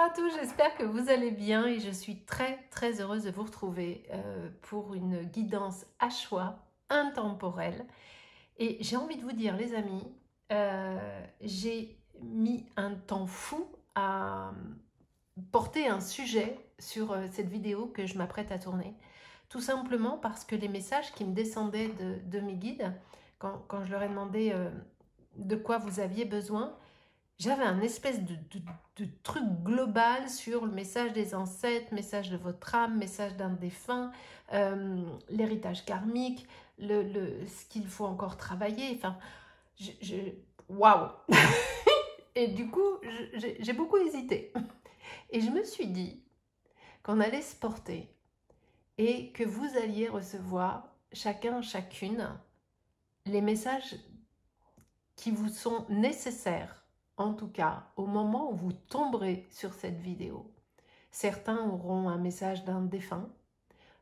à tous, j'espère que vous allez bien et je suis très heureuse de vous retrouver pour une guidance à choix intemporelle. Et j'ai envie de vous dire les amis, j'ai mis un temps fou à porter un sujet sur cette vidéo que je m'apprête à tourner. Tout simplement parce que les messages qui me descendaient de mes guides, quand je leur ai demandé de quoi vous aviez besoin, j'avais un espèce de truc global sur le message des ancêtres, message de votre âme, message d'un défunt, l'héritage karmique, ce qu'il faut encore travailler. Enfin, waouh. Et du coup, j'ai beaucoup hésité. Et je me suis dit qu'on allait se porter et que vous alliez recevoir chacun, chacune, les messages qui vous sont nécessaires, en tout cas au moment où vous tomberez sur cette vidéo. Certains auront un message d'un défunt,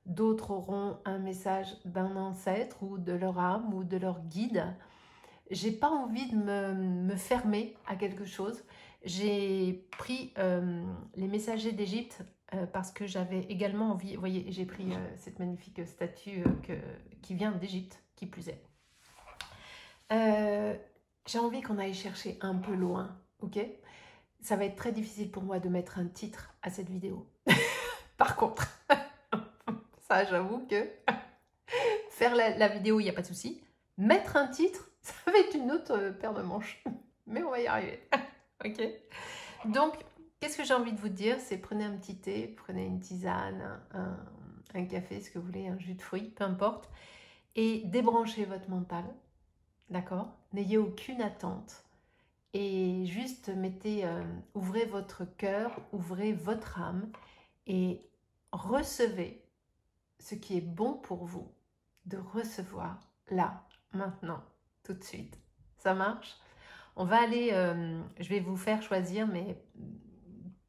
d'autres auront un message d'un ancêtre ou de leur âme ou de leur guide. J'ai pas envie de me fermer à quelque chose. J'ai pris les messagers d'Égypte parce que j'avais également envie, vous voyez, j'ai pris cette magnifique statue qui vient d'Égypte, qui plus est. J'ai envie qu'on aille chercher un peu loin, ok? Ça va être très difficile pour moi de mettre un titre à cette vidéo. Par contre, ça j'avoue que faire la vidéo, il n'y a pas de souci. Mettre un titre, ça va être une autre paire de manches. Mais on va y arriver, ok? Donc, qu'est-ce que j'ai envie de vous dire? C'est prenez un petit thé, prenez une tisane, un café, ce que vous voulez, un jus de fruits, peu importe. Et débranchez votre mental. D'accord? N'ayez aucune attente et juste mettez, ouvrez votre cœur, ouvrez votre âme et recevez ce qui est bon pour vous de recevoir là, maintenant, tout de suite. Ça marche? On va aller, je vais vous faire choisir, mais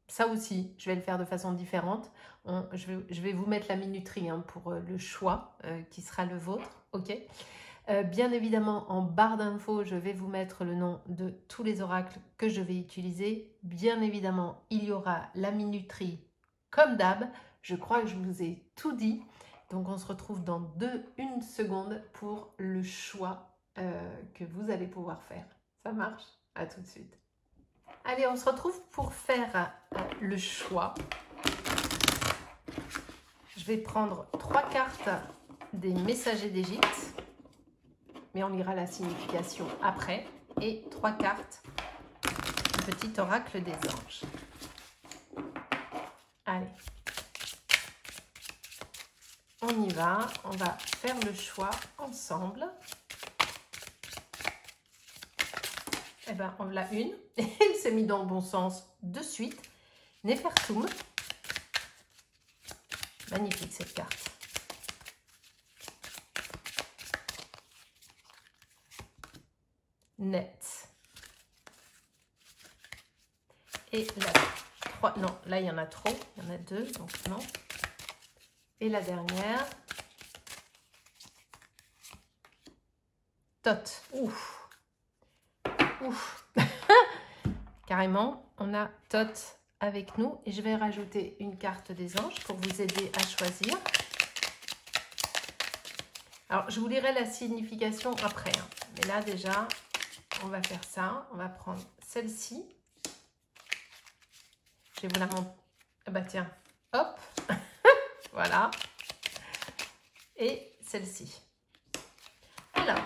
ça aussi, je vais le faire de façon différente. Je vais vous mettre la minuterie pour le choix qui sera le vôtre, ok? Bien évidemment, en barre d'infos, je vais vous mettre le nom de tous les oracles que je vais utiliser. Bien évidemment, il y aura la minuterie comme d'hab. Je crois que je vous ai tout dit. Donc, on se retrouve dans une seconde pour le choix que vous allez pouvoir faire. Ça marche? À tout de suite. Allez, on se retrouve pour faire le choix. Je vais prendre 3 cartes des messagers d'Égypte. Mais on lira la signification après, et 3 cartes du petit oracle des anges. Allez, on y va, on va faire le choix ensemble. Eh bien, on l'a une, et elle s'est mise dans le bon sens de suite. Nefertum. Magnifique cette carte. Net. Et la 3, non, là il y en a trop, il y en a 2, donc non. Et la dernière, Tot. Ouf. Ouf. Carrément, on a Tot avec nous. Et je vais rajouter une carte des anges pour vous aider à choisir. Alors, je vous lirai la signification après. Mais là, déjà, on va faire ça. On va prendre celle-ci. Je vais vous la montrer. Ah bah tiens, hop. Voilà. Et celle-ci. Alors,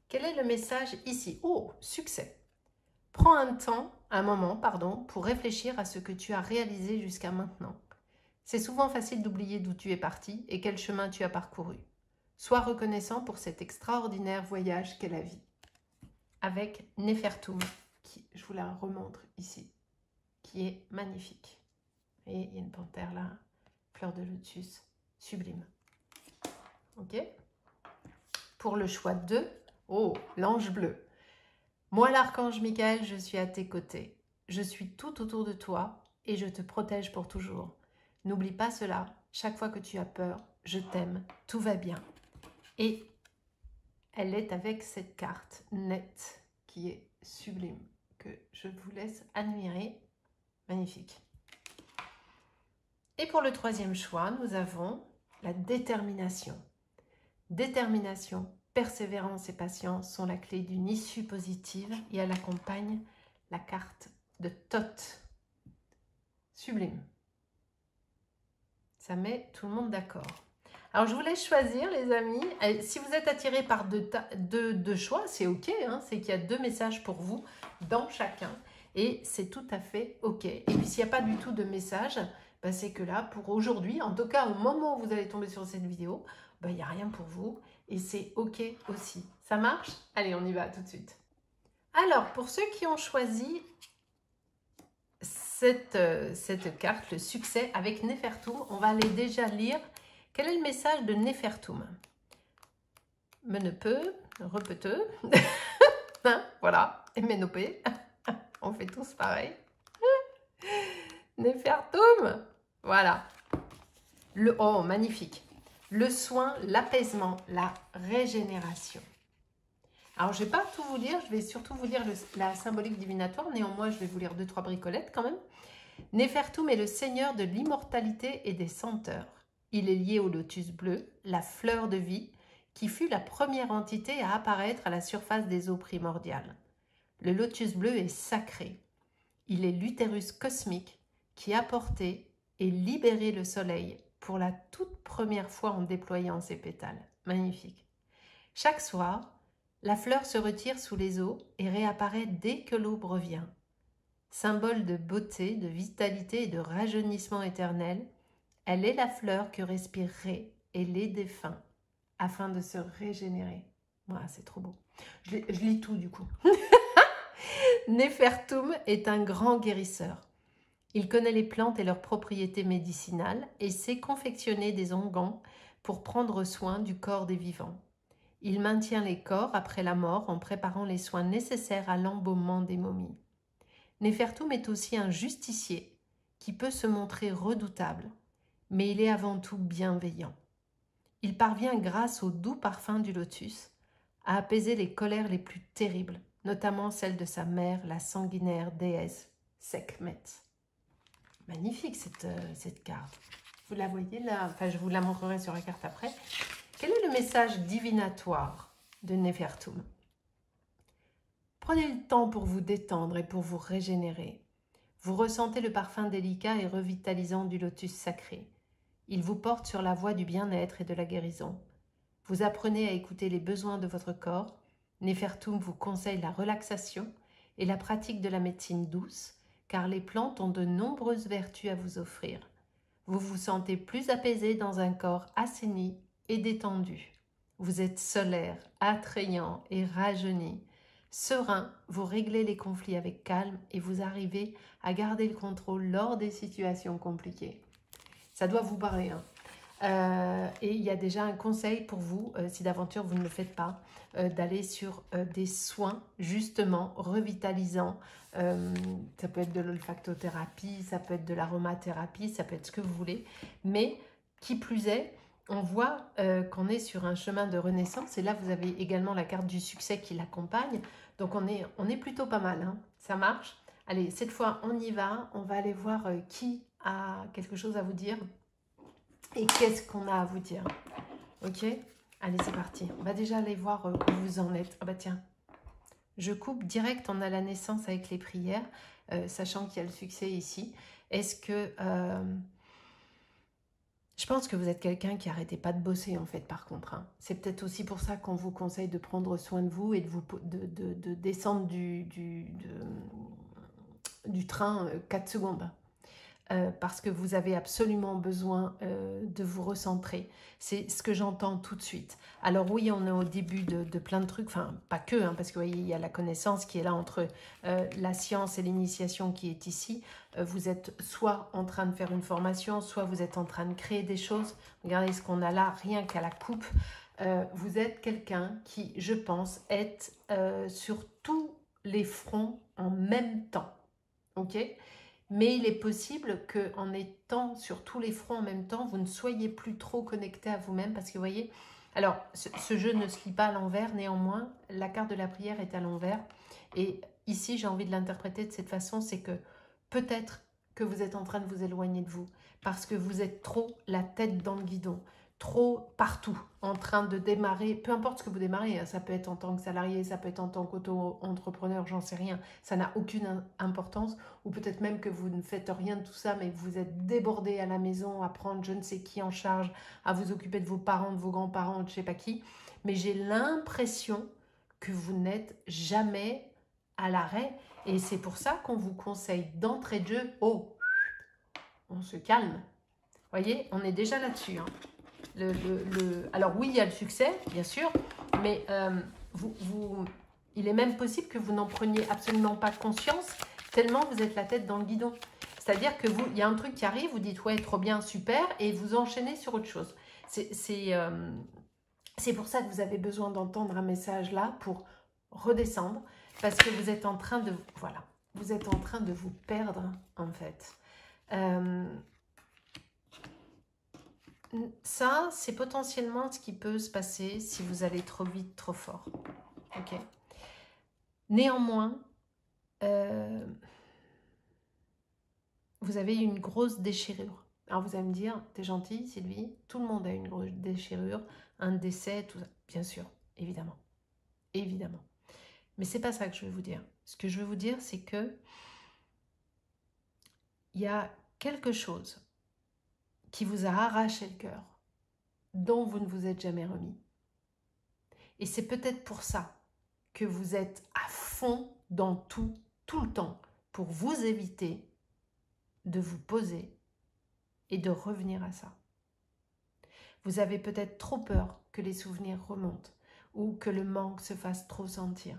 quel est le message ici? Oh, succès. Prends un moment, pour réfléchir à ce que tu as réalisé jusqu'à maintenant. C'est souvent facile d'oublier d'où tu es parti et quel chemin tu as parcouru. Sois reconnaissant pour cet extraordinaire voyage qu'est la vie. Avec Nefertum, qui, je vous la remontre ici, qui est magnifique. Et il y a une panthère là, fleur de lotus, sublime. Ok? Pour le choix 2, oh, l'ange bleu. Moi, l'archange Michael, je suis à tes côtés. Je suis tout autour de toi et je te protège pour toujours. N'oublie pas cela. Chaque fois que tu as peur, je t'aime. Tout va bien. Et elle est avec cette carte nette qui est sublime, Donc, je vous laisse admirer. Magnifique. Et pour le troisième choix, nous avons la détermination. Détermination, persévérance et patience sont la clé d'une issue positive et elle accompagne la carte de Thoth. Sublime. Ça met tout le monde d'accord. Alors, je vous laisse choisir, les amis. Si vous êtes attiré par deux choix, c'est OK. Hein, c'est qu'il y a 2 messages pour vous dans chacun. Et c'est tout à fait OK. Et puis, s'il n'y a pas du tout de message, ben, c'est que là, pour aujourd'hui, en tout cas, au moment où vous allez tomber sur cette vidéo, ben, il n'y a rien pour vous. Et c'est OK aussi. Ça marche? Allez, on y va tout de suite. Alors, pour ceux qui ont choisi cette carte, le succès avec Nefertum, on va aller déjà lire quel est le message de Nefertum. Menepeu, repeteux, hein, voilà, et Menopé, on fait tous pareil. Nefertum, voilà. Oh, magnifique. Le soin, l'apaisement, la régénération. Alors, je ne vais pas tout vous lire, je vais surtout vous lire la symbolique divinatoire. Néanmoins, je vais vous lire 2-3 bricolettes quand même. Nefertum est le seigneur de l'immortalité et des senteurs. Il est lié au lotus bleu, la fleur de vie, qui fut la première entité à apparaître à la surface des eaux primordiales. Le lotus bleu est sacré. Il est l'utérus cosmique qui a porté et libéré le soleil pour la toute première fois en déployant ses pétales. Magnifique. Chaque soir, la fleur se retire sous les eaux et réapparaît dès que l'aube revient. Symbole de beauté, de vitalité et de rajeunissement éternel, elle est la fleur que respireraient et les défunts afin de se régénérer. Voilà, c'est trop beau. Je lis tout du coup. Nefertum est un grand guérisseur. Il connaît les plantes et leurs propriétés médicinales et sait confectionner des onguents pour prendre soin du corps des vivants. Il maintient les corps après la mort en préparant les soins nécessaires à l'embaumement des momies. Nefertum est aussi un justicier qui peut se montrer redoutable, mais il est avant tout bienveillant. Il parvient grâce au doux parfum du lotus à apaiser les colères les plus terribles, notamment celle de sa mère, la sanguinaire déesse Sekhmet. Magnifique cette carte. Vous la voyez là, enfin je vous la montrerai sur la carte après. Quel est le message divinatoire de Nefertum? Prenez le temps pour vous détendre et pour vous régénérer. Vous ressentez le parfum délicat et revitalisant du lotus sacré. Il vous porte sur la voie du bien-être et de la guérison. Vous apprenez à écouter les besoins de votre corps. Nefertum vous conseille la relaxation et la pratique de la médecine douce, car les plantes ont de nombreuses vertus à vous offrir. Vous vous sentez plus apaisé dans un corps assaini et détendu. Vous êtes solaire, attrayant et rajeuni. Serein, vous réglez les conflits avec calme et vous arrivez à garder le contrôle lors des situations compliquées. Ça doit vous parler. Hein. Et il y a déjà un conseil pour vous, si d'aventure vous ne le faites pas, d'aller sur des soins justement revitalisants. Ça peut être de l'olfactothérapie, ça peut être de l'aromathérapie, ça peut être ce que vous voulez. Mais qui plus est, on voit qu'on est sur un chemin de renaissance. Et là, vous avez également la carte du succès qui l'accompagne. Donc, on est plutôt pas mal. Hein. Ça marche. Allez, cette fois, on y va. On va aller voir qui a quelque chose à vous dire. Et qu'est-ce qu'on a à vous dire? Ok? Allez, c'est parti. On va déjà aller voir où vous en êtes. Ah bah tiens, je coupe direct, on a la naissance avec les prières, sachant qu'il y a le succès ici. Est-ce que... je pense que vous êtes quelqu'un qui n'arrêtez pas de bosser en fait par contre. Hein. C'est peut-être aussi pour ça qu'on vous conseille de prendre soin de vous et de descendre du train 4 secondes. Parce que vous avez absolument besoin de vous recentrer. C'est ce que j'entends tout de suite. Alors oui, on est au début de plein de trucs, enfin pas que, hein, parce que vous voyez, il y a la connaissance qui est là entre la science et l'initiation qui est ici. Vous êtes soit en train de faire une formation, soit vous êtes en train de créer des choses. Regardez ce qu'on a là, rien qu'à la coupe. Vous êtes quelqu'un qui, je pense, est sur tous les fronts en même temps. Ok ? Mais il est possible qu'en étant sur tous les fronts en même temps, vous ne soyez plus trop connecté à vous-même. Parce que vous voyez, alors ce jeu ne se lit pas à l'envers, néanmoins, la carte de la prière est à l'envers. Et ici, j'ai envie de l'interpréter de cette façon, c'est que peut-être que vous êtes en train de vous éloigner de vous parce que vous êtes trop la tête dans le guidon, trop partout, en train de démarrer, peu importe ce que vous démarrez, hein, ça peut être en tant que salarié, ça peut être en tant qu'auto-entrepreneur, j'en sais rien, ça n'a aucune importance, ou peut-être même que vous ne faites rien de tout ça, mais vous êtes débordé à la maison, à prendre je ne sais qui en charge, à vous occuper de vos parents, de vos grands-parents, de je ne sais pas qui, mais j'ai l'impression que vous n'êtes jamais à l'arrêt, et c'est pour ça qu'on vous conseille d'entrée de jeu, oh, on se calme. Vous voyez, on est déjà là-dessus. Hein. Alors oui, il y a le succès, bien sûr, mais il est même possible que vous n'en preniez absolument pas conscience, tellement vous êtes la tête dans le guidon. C'est-à-dire que il y a un truc qui arrive, vous dites ouais, trop bien, super, et vous enchaînez sur autre chose. C'est pour ça que vous avez besoin d'entendre un message là pour redescendre, parce que vous êtes en train de, voilà, vous êtes en train de vous perdre en fait. Ça, c'est potentiellement ce qui peut se passer si vous allez trop vite, trop fort. Ok. Néanmoins, vous avez une grosse déchirure. Alors vous allez me dire, t'es gentille Sylvie, tout le monde a une grosse déchirure, un décès, tout ça. Bien sûr, évidemment. Évidemment. Mais c'est pas ça que je veux vous dire. Ce que je veux vous dire, c'est que il y a quelque chose qui vous a arraché le cœur, dont vous ne vous êtes jamais remis. Et c'est peut-être pour ça que vous êtes à fond dans tout le temps, pour vous éviter de vous poser et de revenir à ça. Vous avez peut-être trop peur que les souvenirs remontent ou que le manque se fasse trop sentir.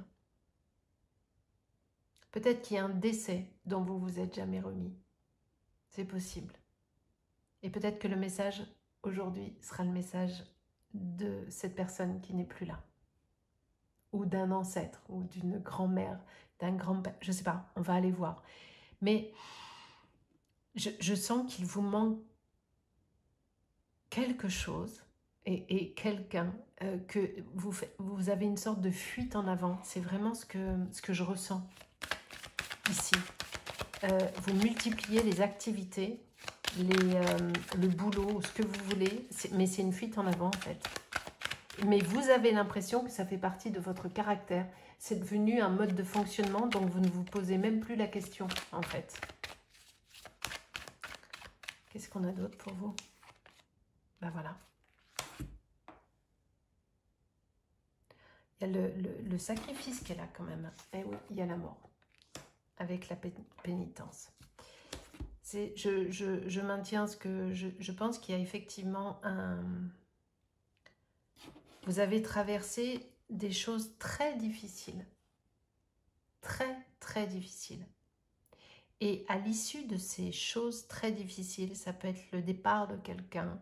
Peut-être qu'il y a un décès dont vous vous êtes jamais remis. C'est possible. Et peut-être que le message aujourd'hui sera le message de cette personne qui n'est plus là. Ou d'un ancêtre, ou d'une grand-mère, d'un grand-père, je ne sais pas, on va aller voir. Mais je sens qu'il vous manque quelque chose et quelqu'un, que vous avez une sorte de fuite en avant. C'est vraiment ce que je ressens ici. Vous multipliez les activités, le boulot, ce que vous voulez, mais c'est une fuite en avant en fait. Mais vous avez l'impression que ça fait partie de votre caractère. C'est devenu un mode de fonctionnement dont vous ne vous posez même plus la question en fait. Qu'est-ce qu'on a d'autre pour vous? Ben voilà. Il y a le sacrifice qui est là quand même. Eh oui, il y a la mort. Avec la pénitence. Je maintiens ce que je pense qu'il y a effectivement un... Vous avez traversé des choses très difficiles. Très, très difficiles. Et à l'issue de ces choses très difficiles, ça peut être le départ de quelqu'un,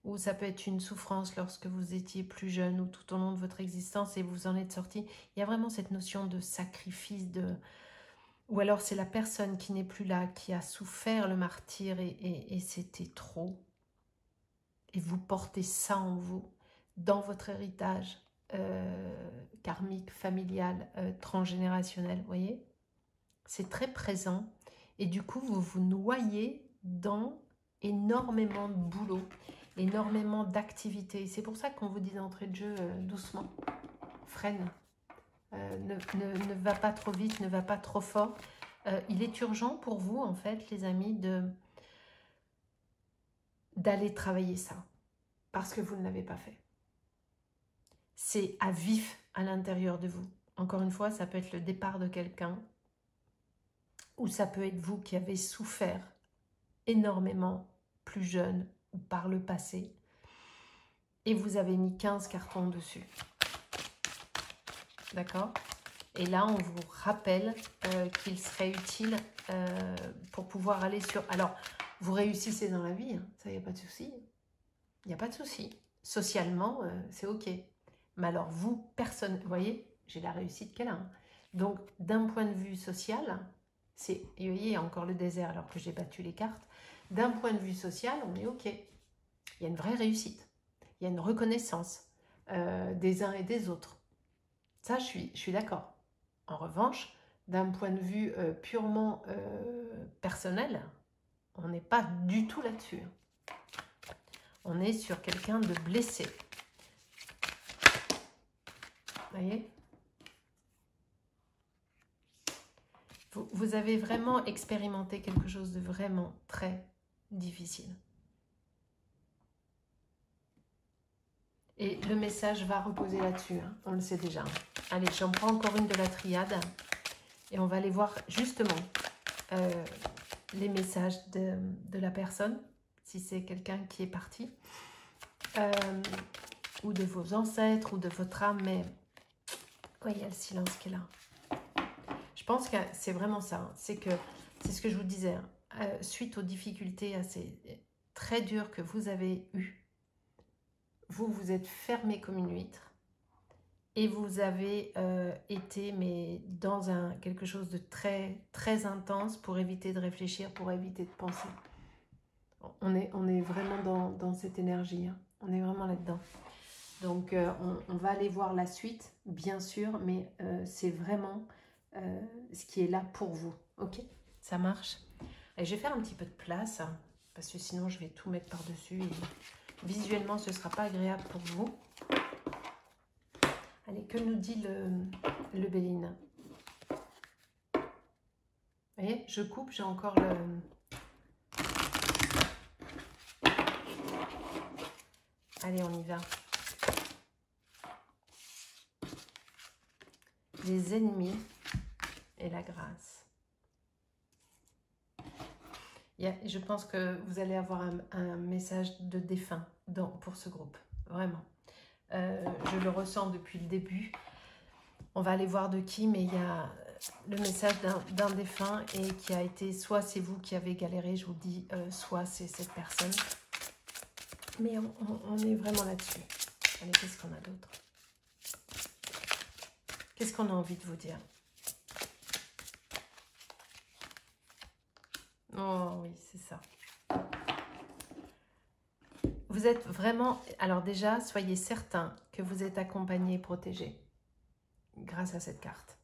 ou ça peut être une souffrance lorsque vous étiez plus jeune ou tout au long de votre existence et vous en êtes sorti. Il y a vraiment cette notion de sacrifice, ou alors c'est la personne qui n'est plus là, qui a souffert le martyre et c'était trop. Et vous portez ça en vous, dans votre héritage karmique, familial, transgénérationnel, vous voyez? C'est très présent et du coup vous vous noyez dans énormément de boulot, énormément d'activités. C'est pour ça qu'on vous dit d'entrée de jeu doucement, freine, ne va pas trop vite, ne va pas trop fort. Il est urgent pour vous en fait les amis d'aller travailler ça parce que vous ne l'avez pas fait. C'est à vif à l'intérieur de vous. Encore une fois, ça peut être le départ de quelqu'un ou ça peut être vous qui avez souffert énormément plus jeune ou par le passé et vous avez mis 15 cartons dessus. D'accord? Et là, on vous rappelle qu'il serait utile pour pouvoir aller sur... Alors, vous réussissez dans la vie, hein, ça, il n'y a pas de souci. Il n'y a pas de souci. Socialement, c'est OK. Mais alors, vous, personne... Vous voyez, j'ai la réussite qu'elle a. Hein. Donc, d'un point de vue social, c'est... Vous voyez, il y a encore le désert alors que j'ai battu les cartes. D'un point de vue social, on est OK. Il y a une vraie réussite. Il y a une reconnaissance des uns et des autres. Ça, je suis d'accord. En revanche, d'un point de vue purement personnel, on n'est pas du tout là-dessus. On est sur quelqu'un de blessé. Vous voyez? Vous avez vraiment expérimenté quelque chose de vraiment très difficile. Et le message va reposer là-dessus, hein, on le sait déjà. Allez, j'en prends encore une de la triade et on va aller voir justement les messages de la personne, si c'est quelqu'un qui est parti, ou de vos ancêtres, ou de votre âme, mais oui, il y a le silence qui est là. Je pense que c'est vraiment ça, hein, c'est ce que je vous disais, hein, suite aux difficultés assez très dures que vous avez eues, vous êtes fermé comme une huître et vous avez été mais dans quelque chose de très, très intense pour éviter de réfléchir, pour éviter de penser. On est vraiment dans cette énergie, hein. On est vraiment là-dedans. Donc, on va aller voir la suite, bien sûr, mais c'est vraiment ce qui est là pour vous. Ok, ça marche. Et je vais faire un petit peu de place, hein, parce que sinon, je vais tout mettre par-dessus et visuellement, ce ne sera pas agréable pour vous. Allez, que nous dit le Béline? Vous voyez, je coupe, j'ai encore le... Allez, on y va. Les ennemis et la grâce. Je pense que vous allez avoir un message de défunt pour ce groupe, vraiment. Je le ressens depuis le début. On va aller voir de qui, mais il y a le message d'un défunt et qui a été, soit c'est vous qui avez galéré, je vous dis, soit c'est cette personne. Mais on est vraiment là-dessus. Allez, qu'est-ce qu'on a d'autre? Qu'est-ce qu'on a envie de vous dire? Oh oui, c'est ça. Vous êtes vraiment... Alors déjà, soyez certains que vous êtes accompagné et protégé grâce à cette carte.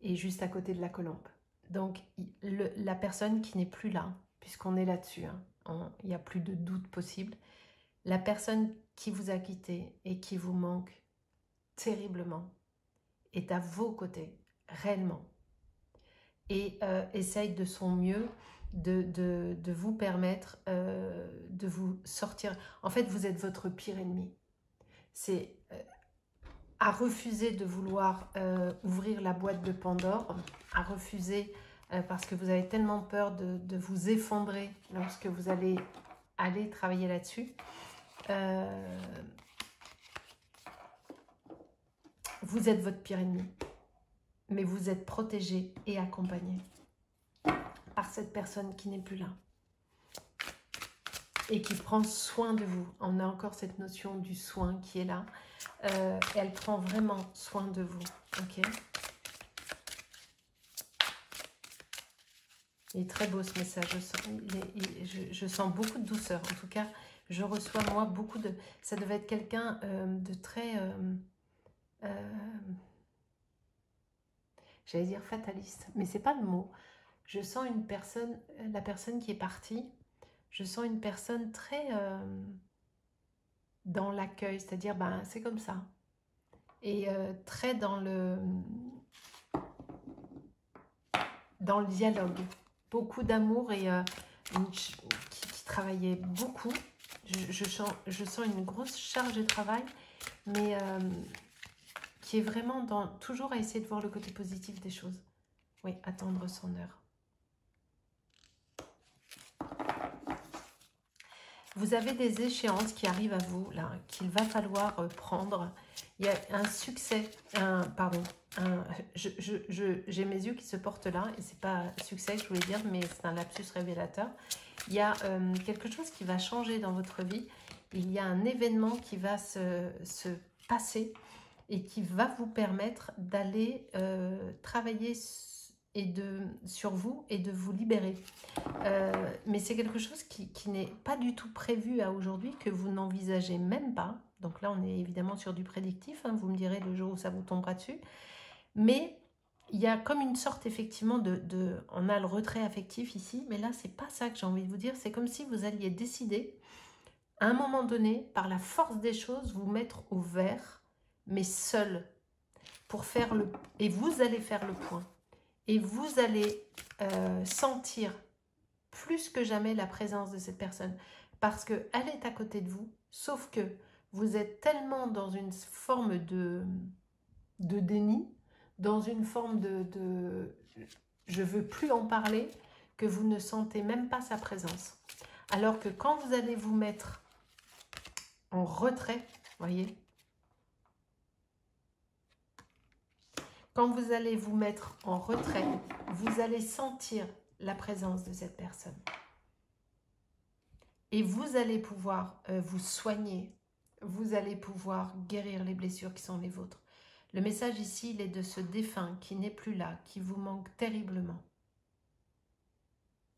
Et juste à côté de la colombe. Donc, la personne qui n'est plus là, puisqu'on est là-dessus, hein, il n'y a plus de doute possible, la personne qui vous a quitté et qui vous manque terriblement est à vos côtés, réellement. Et essaye de son mieux de vous permettre de vous sortir. En fait, vous êtes votre pire ennemi. C'est à refuser de vouloir ouvrir la boîte de Pandore, à refuser parce que vous avez tellement peur de vous effondrer lorsque vous allez travailler là-dessus. Vous êtes votre pire ennemi, mais vous êtes protégé et accompagné par cette personne qui n'est plus là et qui prend soin de vous. On a encore cette notion du soin qui est là. Elle prend vraiment soin de vous. Ok. Il est très beau ce message. Je sens beaucoup de douceur. En tout cas, je reçois moi beaucoup de... Ça devait être quelqu'un de très... j'allais dire fataliste, mais c'est pas le mot. Je sens une personne, la personne qui est partie, je sens une personne très dans l'accueil, c'est-à-dire ben, c'est comme ça. Et très dans le dialogue. Beaucoup d'amour et qui travaillait beaucoup. Je sens une grosse charge de travail, mais qui est vraiment toujours à essayer de voir le côté positif des choses. Oui, attendre son heure. Vous avez des échéances qui arrivent à vous, là, qu'il va falloir prendre. Il y a un succès, j'ai mes yeux qui se portent là, et c'est pas succès que je voulais dire, mais c'est un lapsus révélateur. Il y a quelque chose qui va changer dans votre vie. Il y a un événement qui va se passer et qui va vous permettre d'aller travailler sur vous et de vous libérer. Mais c'est quelque chose qui n'est pas du tout prévu à aujourd'hui, que vous n'envisagez même pas. Donc là, on est évidemment sur du prédictif, hein, vous me direz le jour où ça vous tombera dessus. Mais il y a comme une sorte effectivement on a le retrait affectif ici, mais là c'est pas ça que j'ai envie de vous dire, c'est comme si vous alliez décider à un moment donné, par la force des choses, vous mettre au vert, mais seul, pour faire et vous allez faire le point, et vous allez sentir plus que jamais la présence de cette personne, parce qu'elle est à côté de vous, sauf que vous êtes tellement dans une forme de déni, dans une forme je veux plus en parler, que vous ne sentez même pas sa présence. Alors que quand vous allez vous mettre en retrait, voyez, quand vous allez vous mettre en retrait, vous allez sentir la présence de cette personne. Et vous allez pouvoir vous soigner, vous allez pouvoir guérir les blessures qui sont les vôtres. Le message ici, il est de ce défunt qui n'est plus là, qui vous manque terriblement.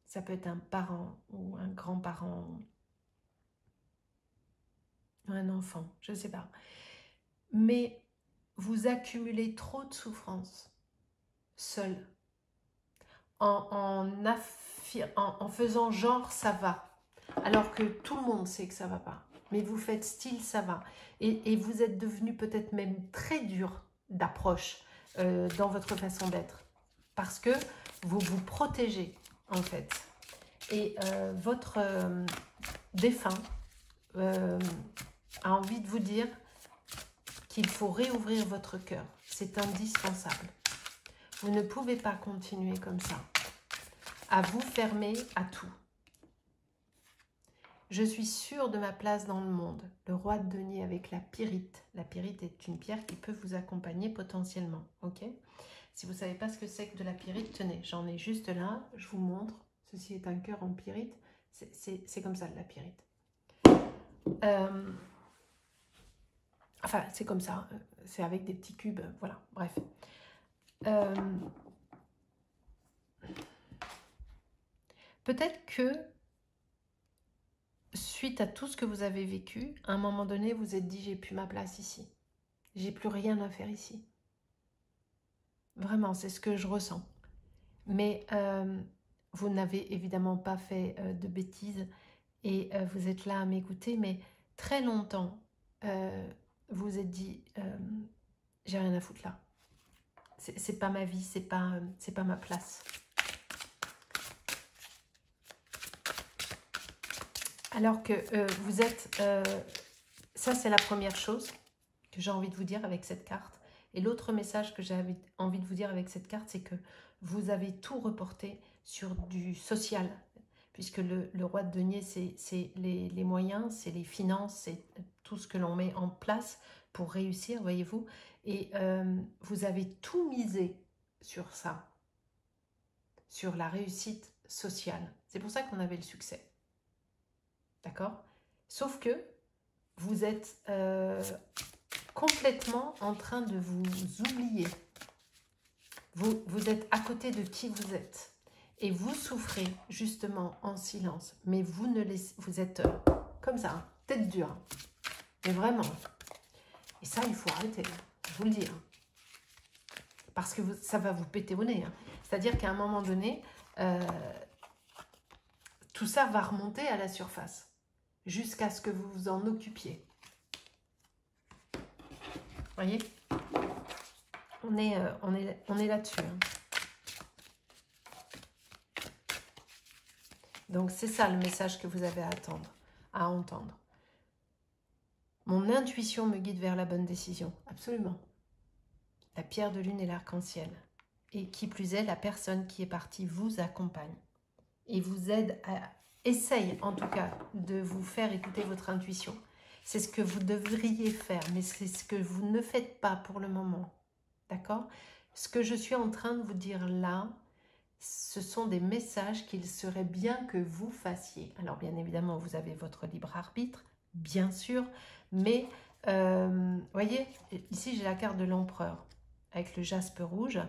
Ça peut être un parent ou un grand-parent, un enfant, je ne sais pas. Mais vous accumulez trop de souffrance, seul, en faisant genre ça va, alors que tout le monde sait que ça va pas. Mais vous faites style ça va. Et vous êtes devenu peut-être même très dur d'approche dans votre façon d'être. Parce que vous vous protégez, en fait. Et votre défunt a envie de vous dire qu'il faut réouvrir votre cœur. C'est indispensable. Vous ne pouvez pas continuer comme ça, à vous fermer à tout. Je suis sûre de ma place dans le monde. Le roi de denier avec la pyrite. La pyrite est une pierre qui peut vous accompagner potentiellement. Ok ? Si vous ne savez pas ce que c'est que de la pyrite, tenez, j'en ai juste là. Je vous montre. Ceci est un cœur en pyrite. C'est comme ça de la pyrite. Enfin, c'est comme ça. C'est avec des petits cubes. Voilà, bref. Peut-être que suite à tout ce que vous avez vécu, à un moment donné, vous êtes dit, j'ai plus ma place ici. J'ai plus rien à faire ici. Vraiment, c'est ce que je ressens. Mais vous n'avez évidemment pas fait de bêtises et vous êtes là à m'écouter, mais très longtemps, vous vous êtes dit, j'ai rien à foutre là. C'est pas ma vie, c'est pas ma place. Alors que vous êtes... ça, c'est la première chose que j'ai envie de vous dire avec cette carte. Et l'autre message que j'ai envie de vous dire avec cette carte, c'est que vous avez tout reporté sur du social. Puisque le roi de denier, c'est les moyens, c'est les finances, c'est tout ce que l'on met en place pour réussir, voyez-vous. Et vous avez tout misé sur ça, sur la réussite sociale. C'est pour ça qu'on avait le succès. D'accord? Sauf que vous êtes complètement en train de vous oublier. Vous êtes à côté de qui vous êtes. Et vous souffrez justement en silence. Mais vous êtes comme ça, hein, tête dure. Mais vraiment. Et ça, il faut arrêter. Je vous le dis. Hein. Parce que ça va vous péter au nez. Hein. C'est-à-dire qu'à un moment donné, tout ça va remonter à la surface. Jusqu'à ce que vous vous en occupiez. Voyez, on est là-dessus. Hein. Donc, c'est ça le message que vous avez à entendre. Mon intuition me guide vers la bonne décision. Absolument. La pierre de lune et l'arc-en-ciel. Et qui plus est, la personne qui est partie vous accompagne. Et vous aide essaye en tout cas de vous faire écouter votre intuition. C'est ce que vous devriez faire, mais c'est ce que vous ne faites pas pour le moment. D'accord? Ce que je suis en train de vous dire là, ce sont des messages qu'il serait bien que vous fassiez. Alors bien évidemment, vous avez votre libre arbitre, bien sûr, mais voyez, ici j'ai la carte de l'empereur avec le jaspe rouge.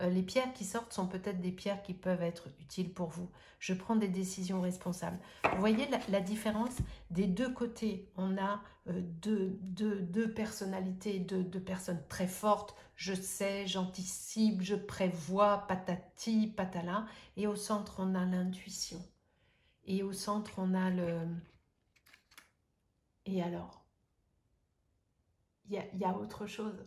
Les pierres qui sortent sont peut-être des pierres qui peuvent être utiles pour vous. Je prends des décisions responsables. Vous voyez la différence? Des deux côtés, on a deux personnalités, deux personnes très fortes. Je sais, j'anticipe, je prévois, patati, patala. Et au centre, on a l'intuition. Et au centre, on a le... Et alors? Il y a autre chose.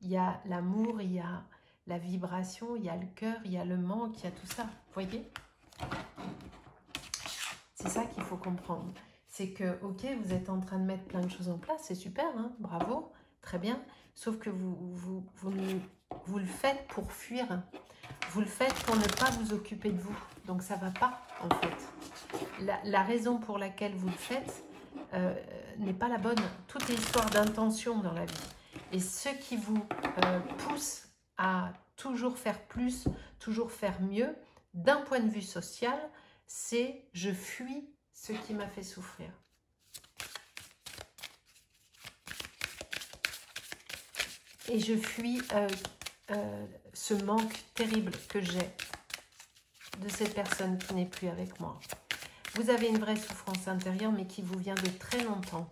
Il y a l'amour, il y a la vibration, il y a le cœur, il y a le manque, il y a tout ça. Vous voyez? C'est ça qu'il faut comprendre. C'est que, ok, vous êtes en train de mettre plein de choses en place, c'est super, hein, bravo, très bien. Sauf que vous le faites pour fuir. Vous le faites pour ne pas vous occuper de vous. Donc ça ne va pas, en fait. La raison pour laquelle vous le faites n'est pas la bonne. Tout est histoire d'intention dans la vie. Et ce qui vous pousse à toujours faire plus, toujours faire mieux, d'un point de vue social, c'est je fuis ce qui m'a fait souffrir. Et je fuis ce manque terrible que j'ai de cette personne qui n'est plus avec moi. Vous avez une vraie souffrance intérieure, mais qui vous vient de très longtemps.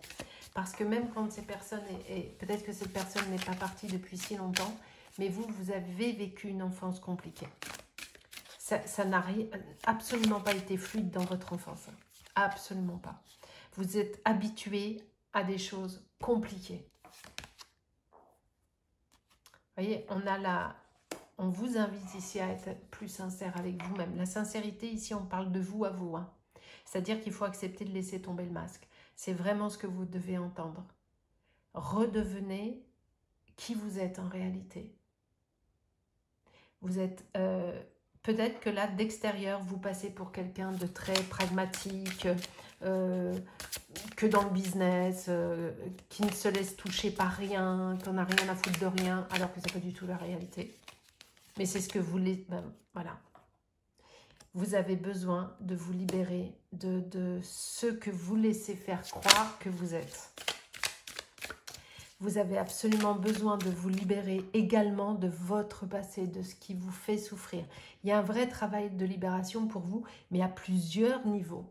Parce que même quand ces personnes, et peut-être que cette personne n'est pas partie depuis si longtemps, mais vous avez vécu une enfance compliquée. Ça n'a absolument pas été fluide dans votre enfance. Absolument pas. Vous êtes habitué à des choses compliquées. Vous voyez, on vous invite ici à être plus sincère avec vous-même. La sincérité, ici, on parle de vous à vous. Hein. C'est-à-dire qu'il faut accepter de laisser tomber le masque. C'est vraiment ce que vous devez entendre. Redevenez qui vous êtes en réalité. Vous êtes... peut-être que là, d'extérieur, vous passez pour quelqu'un de très pragmatique, que dans le business, qui ne se laisse toucher par rien, qu'on n'a rien à foutre de rien, alors que ce n'est pas du tout la réalité. Mais c'est ce que vous voulez... Ben, voilà. Vous avez besoin de vous libérer de ce que vous laissez faire croire que vous êtes. Vous avez absolument besoin de vous libérer également de votre passé, de ce qui vous fait souffrir. Il y a un vrai travail de libération pour vous, mais à plusieurs niveaux.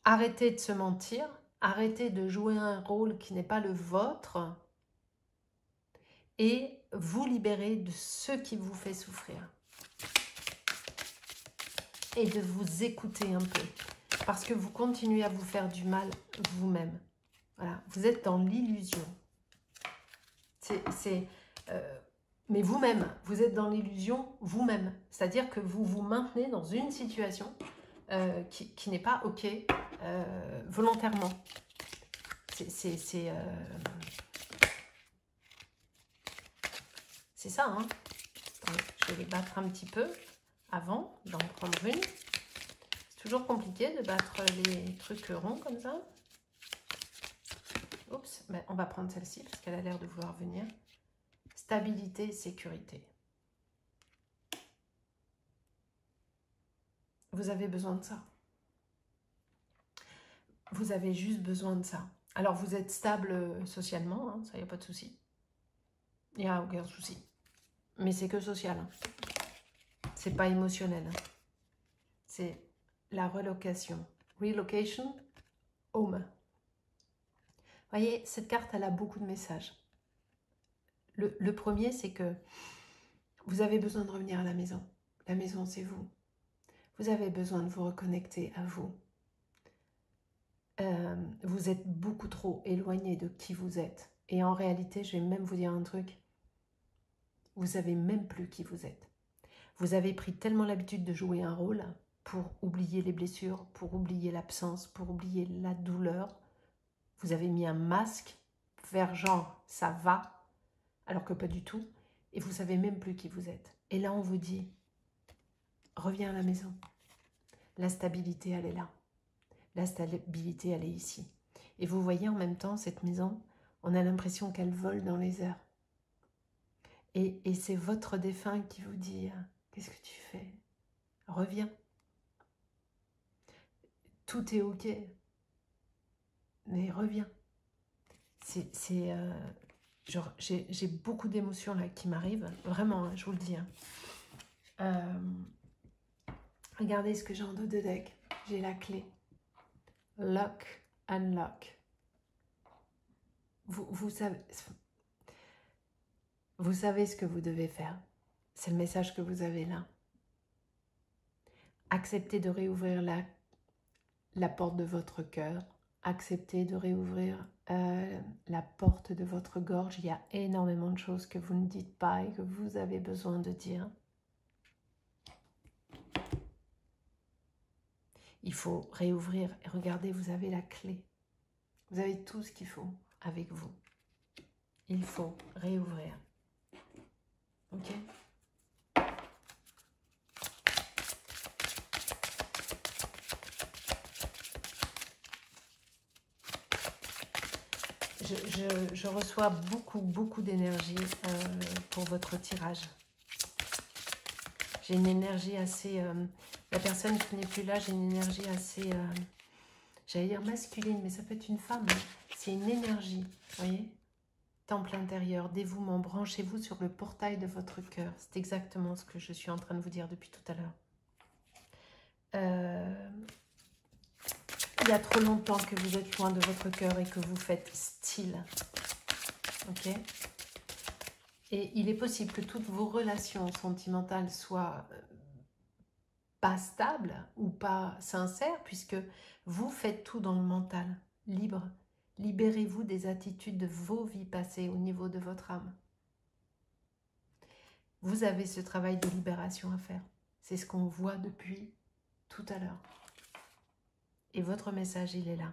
Arrêtez de se mentir, arrêtez de jouer un rôle qui n'est pas le vôtre et vous libérer de ce qui vous fait souffrir. Et de vous écouter un peu, parce que vous continuez à vous faire du mal vous-même. Voilà, vous êtes dans l'illusion. Mais vous-même, vous êtes dans l'illusion vous-même. C'est-à-dire que vous vous maintenez dans une situation qui n'est pas OK volontairement. C'est ça, hein. Attendez, je vais les battre un petit peu avant d'en prendre une. C'est toujours compliqué de battre les trucs ronds comme ça. Oups, ben on va prendre celle-ci parce qu'elle a l'air de vouloir venir. Stabilité et sécurité. Vous avez besoin de ça. Vous avez juste besoin de ça. Alors, vous êtes stable socialement, hein, ça, il n'y a pas de souci. Il n'y a aucun souci. Mais c'est que social. Hein. C'est pas émotionnel. Hein. C'est la relocation. Relocation, home. Vous voyez, cette carte, elle a beaucoup de messages. Le premier, c'est que vous avez besoin de revenir à la maison. La maison, c'est vous. Vous avez besoin de vous reconnecter à vous. Vous êtes beaucoup trop éloigné de qui vous êtes. Et en réalité, je vais même vous dire un truc. Vous savez même plus qui vous êtes. Vous avez pris tellement l'habitude de jouer un rôle pour oublier les blessures, pour oublier l'absence, pour oublier la douleur. Vous avez mis un masque vers genre « ça va », alors que pas du tout. Et vous savez même plus qui vous êtes. Et là, on vous dit « reviens à la maison ». La stabilité, elle est là. La stabilité, elle est ici. Et vous voyez en même temps, cette maison, on a l'impression qu'elle vole dans les airs. Et c'est votre défunt qui vous dit « qu'est-ce que tu fais? Reviens. Tout est OK. Mais reviens. » Genre, j'ai beaucoup d'émotions là qui m'arrivent. Vraiment, hein, je vous le dis. Hein. Regardez ce que j'ai en dos de deck. J'ai la clé. Lock, unlock. Vous savez ce que vous devez faire. C'est le message que vous avez là. Acceptez de réouvrir la porte de votre cœur. Acceptez de réouvrir la porte de votre gorge. Il y a énormément de choses que vous ne dites pas et que vous avez besoin de dire. Il faut réouvrir. Et regardez, vous avez la clé. Vous avez tout ce qu'il faut avec vous. Il faut réouvrir. Ok ? Je reçois beaucoup d'énergie pour votre tirage. J'ai une énergie assez... la personne qui n'est plus là, j'ai une énergie assez... j'allais dire masculine, mais ça peut être une femme. Hein. C'est une énergie, vous voyez ? Temple intérieur, dévouement, branchez-vous sur le portail de votre cœur. C'est exactement ce que je suis en train de vous dire depuis tout à l'heure. Il y a trop longtemps que vous êtes loin de votre cœur et que vous faites style. Ok ? Et il est possible que toutes vos relations sentimentales soient pas stables ou pas sincères, puisque vous faites tout dans le mental, libre. Libérez-vous des attitudes de vos vies passées au niveau de votre âme. Vous avez ce travail de libération à faire. C'est ce qu'on voit depuis tout à l'heure. Et votre message, il est là.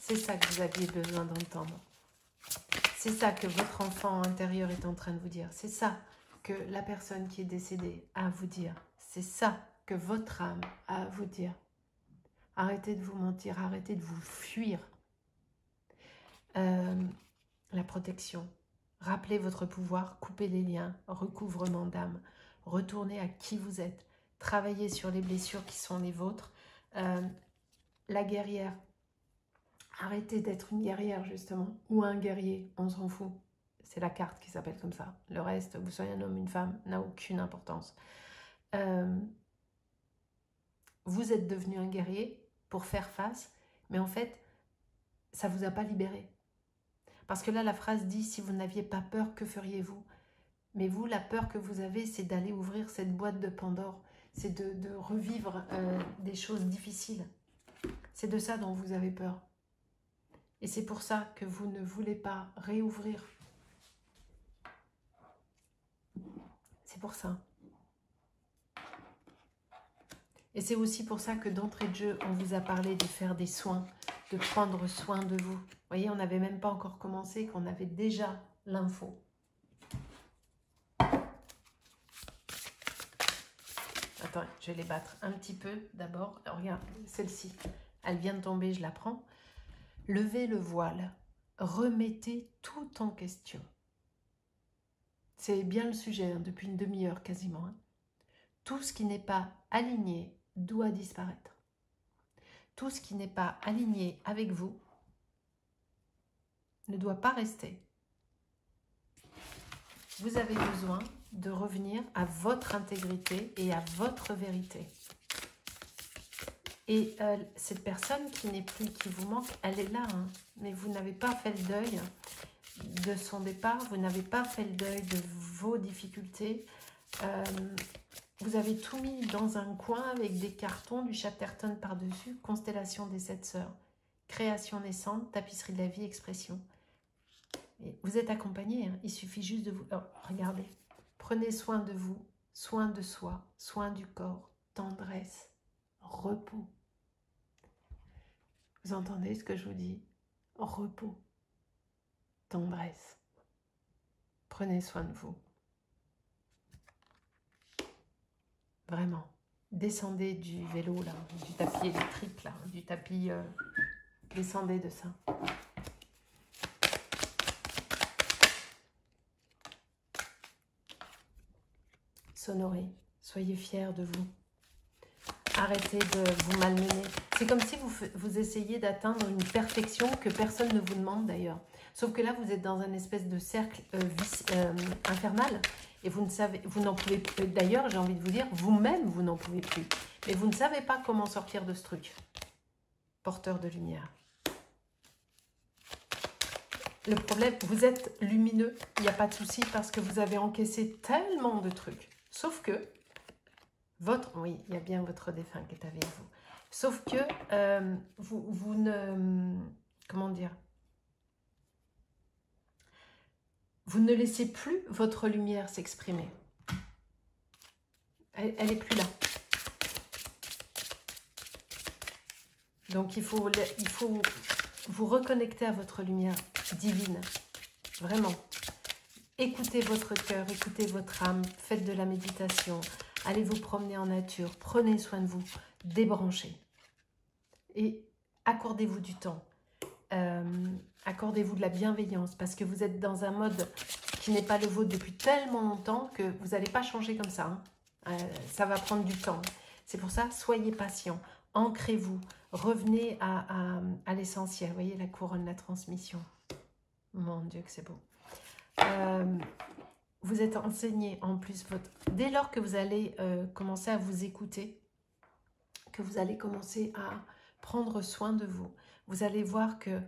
C'est ça que vous aviez besoin d'entendre. C'est ça que votre enfant intérieur est en train de vous dire. C'est ça que la personne qui est décédée a à vous dire. C'est ça que votre âme a à vous dire. Arrêtez de vous mentir, arrêtez de vous fuir. La protection. Rappelez votre pouvoir, coupez les liens, recouvrement d'âme. Retournez à qui vous êtes. Travaillez sur les blessures qui sont les vôtres. La guerrière. Arrêtez d'être une guerrière, justement, ou un guerrier, on s'en fout. C'est la carte qui s'appelle comme ça. Le reste, vous soyez un homme, une femme, n'a aucune importance. Vous êtes devenu un guerrier pour faire face, mais en fait, ça ne vous a pas libéré. Parce que là, la phrase dit, si vous n'aviez pas peur, que feriez-vous? Mais vous, la peur que vous avez, c'est d'aller ouvrir cette boîte de Pandore. C'est de revivre des choses difficiles. C'est de ça dont vous avez peur. Et c'est pour ça que vous ne voulez pas réouvrir. C'est pour ça. Et c'est aussi pour ça que d'entrée de jeu, on vous a parlé de faire des soins, de prendre soin de vous. Vous voyez, on n'avait même pas encore commencé, qu'on avait déjà l'info. Attends, je vais les battre un petit peu d'abord. Regarde, celle-ci, elle vient de tomber, je la prends. Levez le voile, remettez tout en question. C'est bien le sujet, hein, depuis une demi-heure quasiment. Hein. Tout ce qui n'est pas aligné doit disparaître. Tout ce qui n'est pas aligné avec vous ne doit pas rester. Vous avez besoin de revenir à votre intégrité et à votre vérité. Et cette personne qui n'est plus, qui vous manque, elle est là. Hein, mais vous n'avez pas fait le deuil de son départ, vous n'avez pas fait le deuil de vos difficultés. Vous avez tout mis dans un coin avec des cartons, du Chatterton par-dessus, constellation des 7 sœurs, création naissante, tapisserie de la vie, expression. Et vous êtes accompagné, hein, il suffit juste de vous... Oh, regardez, prenez soin de vous, soin de soi, soin du corps, tendresse, repos. Vous entendez ce que je vous dis? Repos, tendresse. Prenez soin de vous. Vraiment. Descendez du vélo, là, du tapis électrique, là, du tapis... descendez de ça. S'honorer. Soyez fiers de vous. Arrêtez de vous malmener. C'est comme si vous essayez d'atteindre une perfection que personne ne vous demande d'ailleurs. Sauf que là, vous êtes dans un espèce de cercle infernal et vous n'en pouvez plus. D'ailleurs, j'ai envie de vous dire, vous-même, vous n'en pouvez plus. Mais vous ne savez pas comment sortir de ce truc. Porteur de lumière. Le problème, vous êtes lumineux, il n'y a pas de souci parce que vous avez encaissé tellement de trucs. Sauf que, oui, il y a bien votre défunt qui est avec vous. Sauf que, vous ne, comment dire, vous ne laissez plus votre lumière s'exprimer. Elle n'est plus là. Donc il faut vous reconnecter à votre lumière divine. Vraiment. Écoutez votre cœur, écoutez votre âme, faites de la méditation, allez vous promener en nature, prenez soin de vous, débranchez. Et accordez-vous du temps. Accordez-vous de la bienveillance parce que vous êtes dans un mode qui n'est pas le vôtre depuis tellement longtemps que vous n'allez pas changer comme ça. Ça va prendre du temps. C'est pour ça, soyez patient, ancrez-vous, revenez à l'essentiel. Vous voyez la couronne, la transmission. Mon Dieu que c'est beau. Vous êtes enseigné en plus. Dès lors que vous allez commencer à vous écouter, que vous allez commencer à prendre soin de vous, vous allez voir que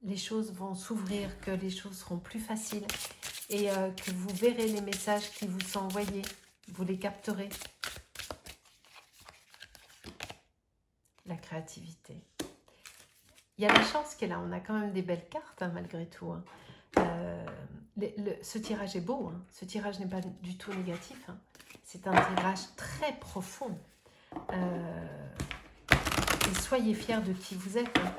les choses vont s'ouvrir, que les choses seront plus faciles et que vous verrez les messages qui vous sont envoyés, vous les capterez. La créativité. Il y a la chance qui est là, on a quand même des belles cartes hein, malgré tout. Hein. Ce tirage est beau, hein. Ce tirage n'est pas du tout négatif. Hein. C'est un tirage très profond. Et soyez fiers de qui vous êtes. Hein.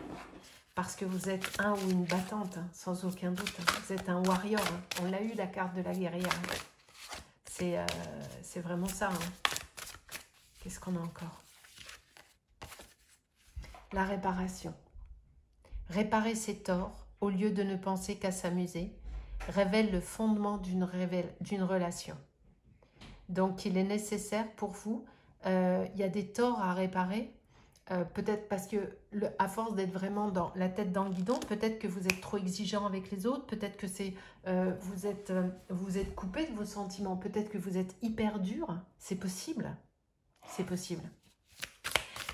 Parce que vous êtes un ou une battante, hein, sans aucun doute. Hein. Vous êtes un warrior. Hein. On l'a eu, la carte de la guerrière. Hein. C'est vraiment ça. Hein. Qu'est-ce qu'on a encore? La réparation. Réparer ses torts, au lieu de ne penser qu'à s'amuser, révèle le fondement d'une relation. Donc, il est nécessaire pour vous, il y a des torts à réparer, peut-être parce que, à force d'être vraiment dans la tête dans le guidon, peut-être que vous êtes trop exigeant avec les autres, peut-être que vous êtes coupé de vos sentiments, peut-être que vous êtes hyper dur, c'est possible, c'est possible.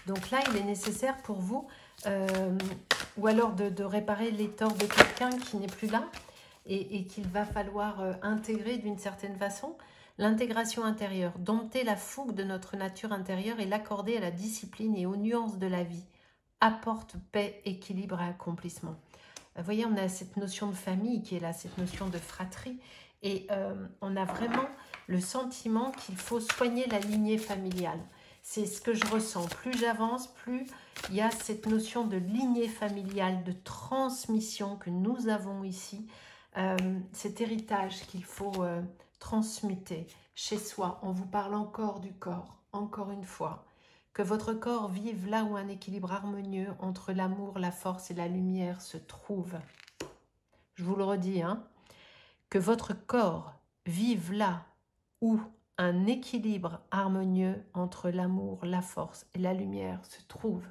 Donc là, il est nécessaire pour vous, ou alors de réparer les torts de quelqu'un qui n'est plus là et qu'il va falloir intégrer d'une certaine façon. L'intégration intérieure, dompter la fougue de notre nature intérieure et l'accorder à la discipline et aux nuances de la vie, apporte paix, équilibre et accomplissement. Vous voyez, on a cette notion de famille qui est là, cette notion de fratrie, et on a vraiment le sentiment qu'il faut soigner la lignée familiale. C'est ce que je ressens. Plus j'avance, plus il y a cette notion de lignée familiale, de transmission que nous avons ici, cet héritage qu'il faut transmuter chez soi. On vous parle encore du corps, encore une fois. Que votre corps vive là où un équilibre harmonieux entre l'amour, la force et la lumière se trouve. Je vous le redis, hein. Que votre corps vive là où un équilibre harmonieux entre l'amour, la force et la lumière se trouve.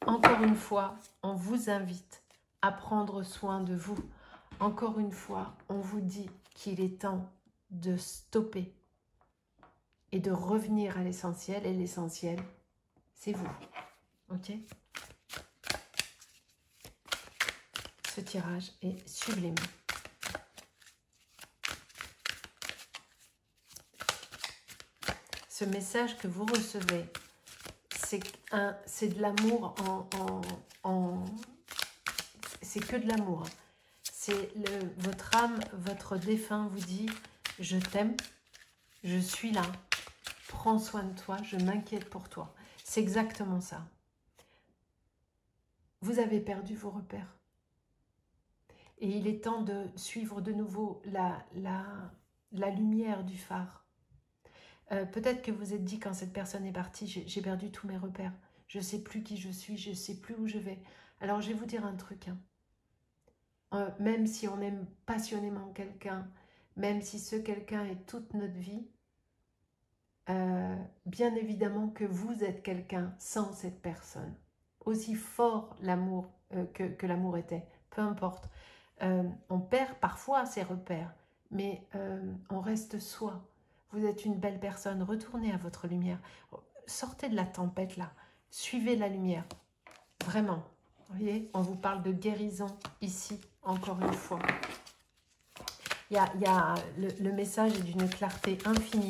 Encore une fois, on vous invite à prendre soin de vous. Encore une fois, on vous dit qu'il est temps de stopper et de revenir à l'essentiel. Et l'essentiel, c'est vous. Ok? Ce tirage est sublime. Ce message que vous recevez, c'est de l'amour c'est que de l'amour. C'est votre âme, votre défunt vous dit « Je t'aime, je suis là, prends soin de toi, je m'inquiète pour toi. » C'est exactement ça. Vous avez perdu vos repères. Et il est temps de suivre de nouveau la lumière du phare. Peut-être que vous êtes dit quand cette personne est partie, j'ai perdu tous mes repères. Je ne sais plus qui je suis, je ne sais plus où je vais. Alors je vais vous dire un truc. Hein. Même si on aime passionnément quelqu'un, même si ce quelqu'un est toute notre vie, bien évidemment que vous êtes quelqu'un sans cette personne. Aussi fort l'amour que l'amour était, peu importe. On perd parfois ses repères, mais on reste soi. Vous êtes une belle personne, retournez à votre lumière. Sortez de la tempête là, suivez la lumière. Vraiment, vous voyez, on vous parle de guérison ici, encore une fois. Le message est d'une clarté infinie,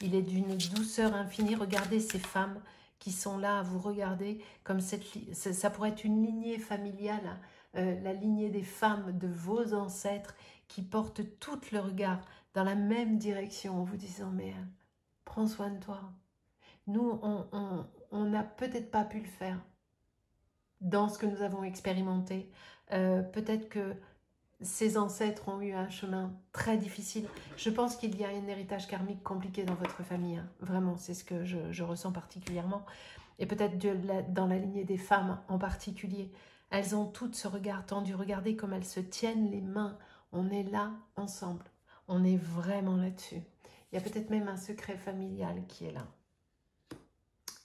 il est d'une douceur infinie. Regardez ces femmes qui sont là à vous regarder, comme ça pourrait être une lignée familiale, la lignée des femmes de vos ancêtres qui portent tout le regard dans la même direction en vous disant « mais prends soin de toi ». Nous, on n'a peut-être pas pu le faire dans ce que nous avons expérimenté. Peut-être que ces ancêtres ont eu un chemin très difficile. Je pense qu'il y a un héritage karmique compliqué dans votre famille. Hein. Vraiment, c'est ce que je ressens particulièrement. Et peut-être dans la lignée des femmes en particulier. Elles ont toutes ce regard tendu. Regardez comme elles se tiennent les mains. On est là ensemble. On est vraiment là-dessus. Il y a peut-être même un secret familial qui est là.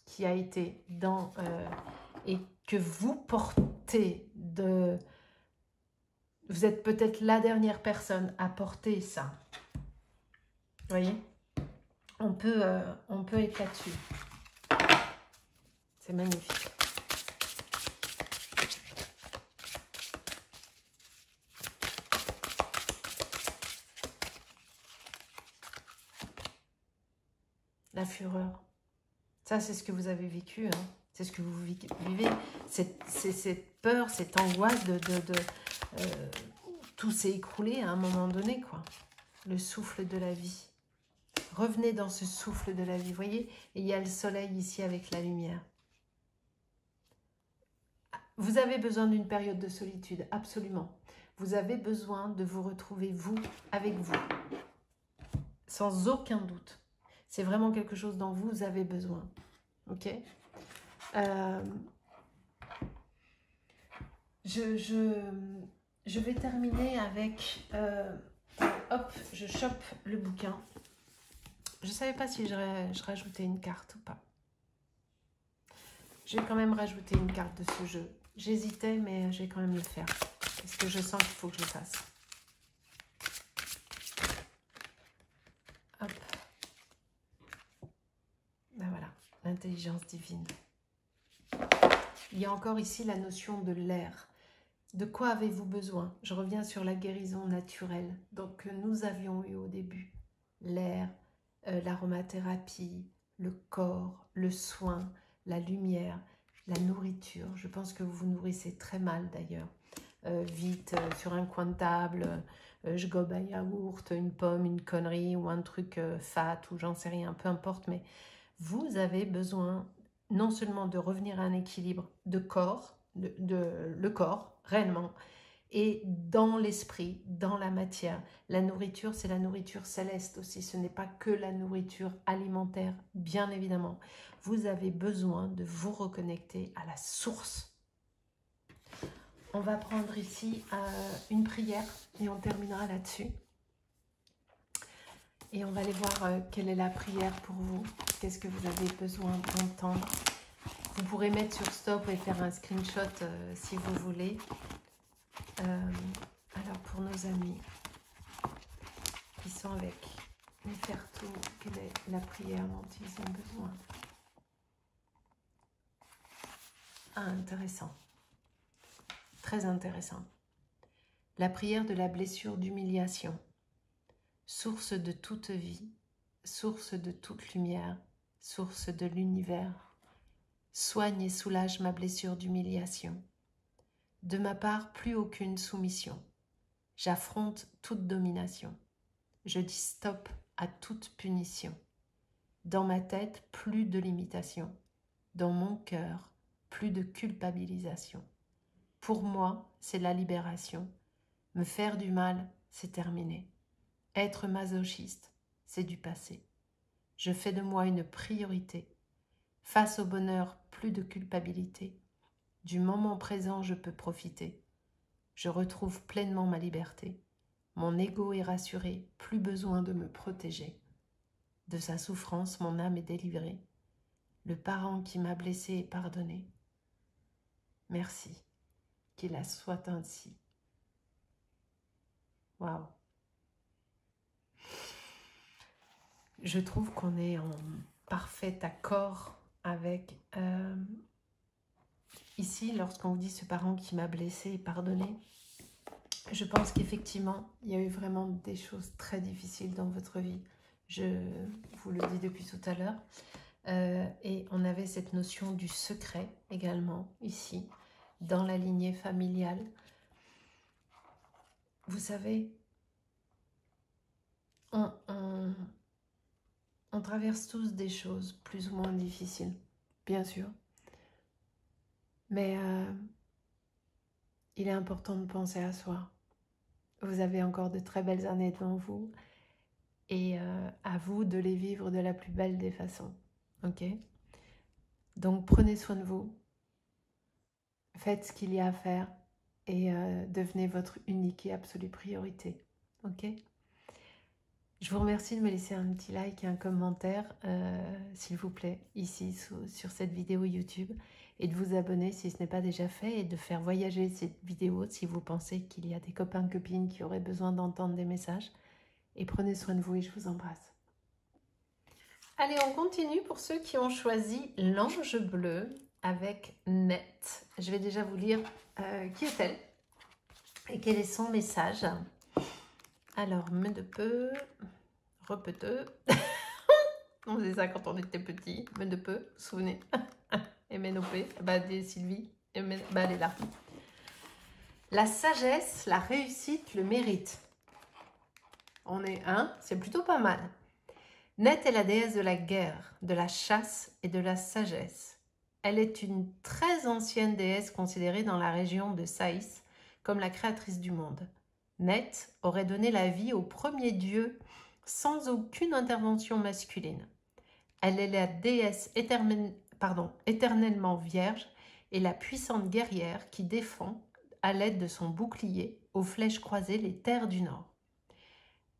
Qui a été dans... et que vous portez de... Vous êtes peut-être la dernière personne à porter ça. Vous voyez, on peut être là-dessus. C'est magnifique. La fureur. Ça, c'est ce que vous avez vécu. Hein. C'est ce que vous vivez. C'est cette peur, cette angoisse de tout s'est écroulé à un moment donné, quoi. Le souffle de la vie. Revenez dans ce souffle de la vie, voyez. Et il y a le soleil ici avec la lumière. Vous avez besoin d'une période de solitude, absolument. Vous avez besoin de vous retrouver, vous, avec vous. Sans aucun doute. C'est vraiment quelque chose dont vous avez besoin. Ok ? Je vais terminer avec... hop, je chope le bouquin. Je ne savais pas si je rajoutais une carte ou pas. Je vais quand même rajouter une carte de ce jeu. J'hésitais, mais je vais quand même le faire. Parce que je sens qu'il faut que je le fasse. Hop. Ben voilà, l'intelligence divine. Il y a encore ici la notion de l'air. De quoi avez-vous besoin? Je reviens sur la guérison naturelle donc, que nous avions eu au début. L'air, l'aromathérapie, le corps, le soin, la lumière, la nourriture. Je pense que vous vous nourrissez très mal d'ailleurs. Vite, sur un coin de table, je gobe un yaourt, une pomme, une connerie ou un truc fat ou j'en sais rien, peu importe. Mais vous avez besoin non seulement de revenir à un équilibre de corps, le corps, réellement, et dans l'esprit, dans la matière. La nourriture, c'est la nourriture céleste aussi. Ce n'est pas que la nourriture alimentaire, bien évidemment. Vous avez besoin de vous reconnecter à la source. On va prendre ici une prière et on terminera là-dessus. Et on va aller voir quelle est la prière pour vous. Qu'est-ce que vous avez besoin d'entendre. Vous pourrez mettre sur stop et faire un screenshot si vous voulez. Alors pour nos amis qui sont avec Nefertou, quelle est la prière dont ils ont besoin? Ah, intéressant. Très intéressant. La prière de la blessure d'humiliation. Source de toute vie, source de toute lumière, source de l'univers. Soigne et soulage ma blessure d'humiliation. De ma part, plus aucune soumission. J'affronte toute domination. Je dis stop à toute punition. Dans ma tête, plus de limitation. Dans mon cœur, plus de culpabilisation. Pour moi, c'est la libération. Me faire du mal, c'est terminé. Être masochiste, c'est du passé. Je fais de moi une priorité. Face au bonheur, plus de culpabilité. Du moment présent, je peux profiter. Je retrouve pleinement ma liberté. Mon ego est rassuré, plus besoin de me protéger. De sa souffrance, mon âme est délivrée. Le parent qui m'a blessé est pardonné. Merci, qu'il en soit ainsi. Waouh! Je trouve qu'on est en parfait accord avec... ici, lorsqu'on vous dit ce parent qui m'a blessé est pardonné, je pense qu'effectivement, il y a eu vraiment des choses très difficiles dans votre vie. Je vous le dis depuis tout à l'heure. Et on avait cette notion du secret également, ici, dans la lignée familiale. Vous savez, on traverse tous des choses plus ou moins difficiles, bien sûr. Mais il est important de penser à soi. Vous avez encore de très belles années devant vous et à vous de les vivre de la plus belle des façons. Ok? Donc prenez soin de vous, faites ce qu'il y a à faire et devenez votre unique et absolue priorité. Ok? Je vous remercie de me laisser un petit like et un commentaire, s'il vous plaît, ici sur cette vidéo YouTube, et de vous abonner si ce n'est pas déjà fait, et de faire voyager cette vidéo si vous pensez qu'il y a des copains, copines qui auraient besoin d'entendre des messages. Et prenez soin de vous et je vous embrasse. Allez, on continue pour ceux qui ont choisi l'ange bleu avec Net. Je vais déjà vous lire qui est-elle et quel est son message. Alors, me de peu, repeteux. On faisait ça quand on était petit. Me de peu, vous vous souvenez. Et Ménopée, bah, des Sylvie, bah, elle est là. La sagesse, la réussite, le mérite. On est un, c'est plutôt pas mal. Net est la déesse de la guerre, de la chasse et de la sagesse. Elle est une très ancienne déesse considérée dans la région de Saïs comme la créatrice du monde. Net aurait donné la vie au premier dieu sans aucune intervention masculine. Elle est la déesse éternellement vierge et la puissante guerrière qui défend, à l'aide de son bouclier, aux flèches croisées, les terres du Nord.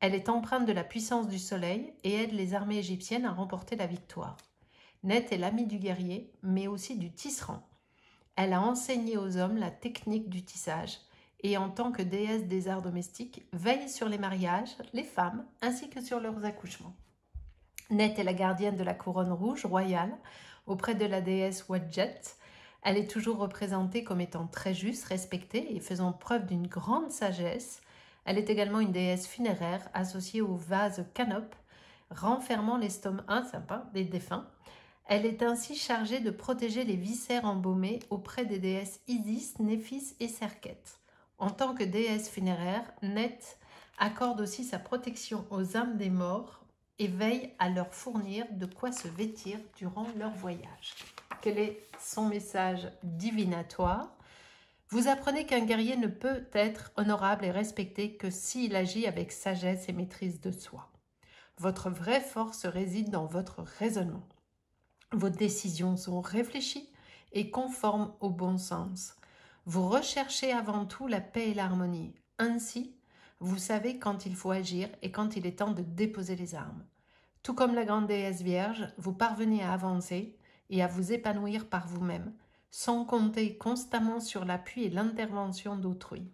Elle est empreinte de la puissance du soleil et aide les armées égyptiennes à remporter la victoire. Net est l'amie du guerrier, mais aussi du tisserand. Elle a enseigné aux hommes la technique du tissage et en tant que déesse des arts domestiques, veille sur les mariages, les femmes, ainsi que sur leurs accouchements. Net est la gardienne de la couronne rouge royale auprès de la déesse Wadjet. Elle est toujours représentée comme étant très juste, respectée et faisant preuve d'une grande sagesse. Elle est également une déesse funéraire associée au vase Canop, renfermant l'estomac des défunts. Elle est ainsi chargée de protéger les viscères embaumés auprès des déesses Isis, Néphis et Serket. En tant que déesse funéraire, Net accorde aussi sa protection aux âmes des morts et veille à leur fournir de quoi se vêtir durant leur voyage. Quel est son message divinatoire? Vous apprenez qu'un guerrier ne peut être honorable et respecté que s'il agit avec sagesse et maîtrise de soi. Votre vraie force réside dans votre raisonnement. Vos décisions sont réfléchies et conformes au bon sens. Vous recherchez avant tout la paix et l'harmonie. Ainsi, vous savez quand il faut agir et quand il est temps de déposer les armes. Tout comme la grande déesse vierge, vous parvenez à avancer et à vous épanouir par vous-même, sans compter constamment sur l'appui et l'intervention d'autrui.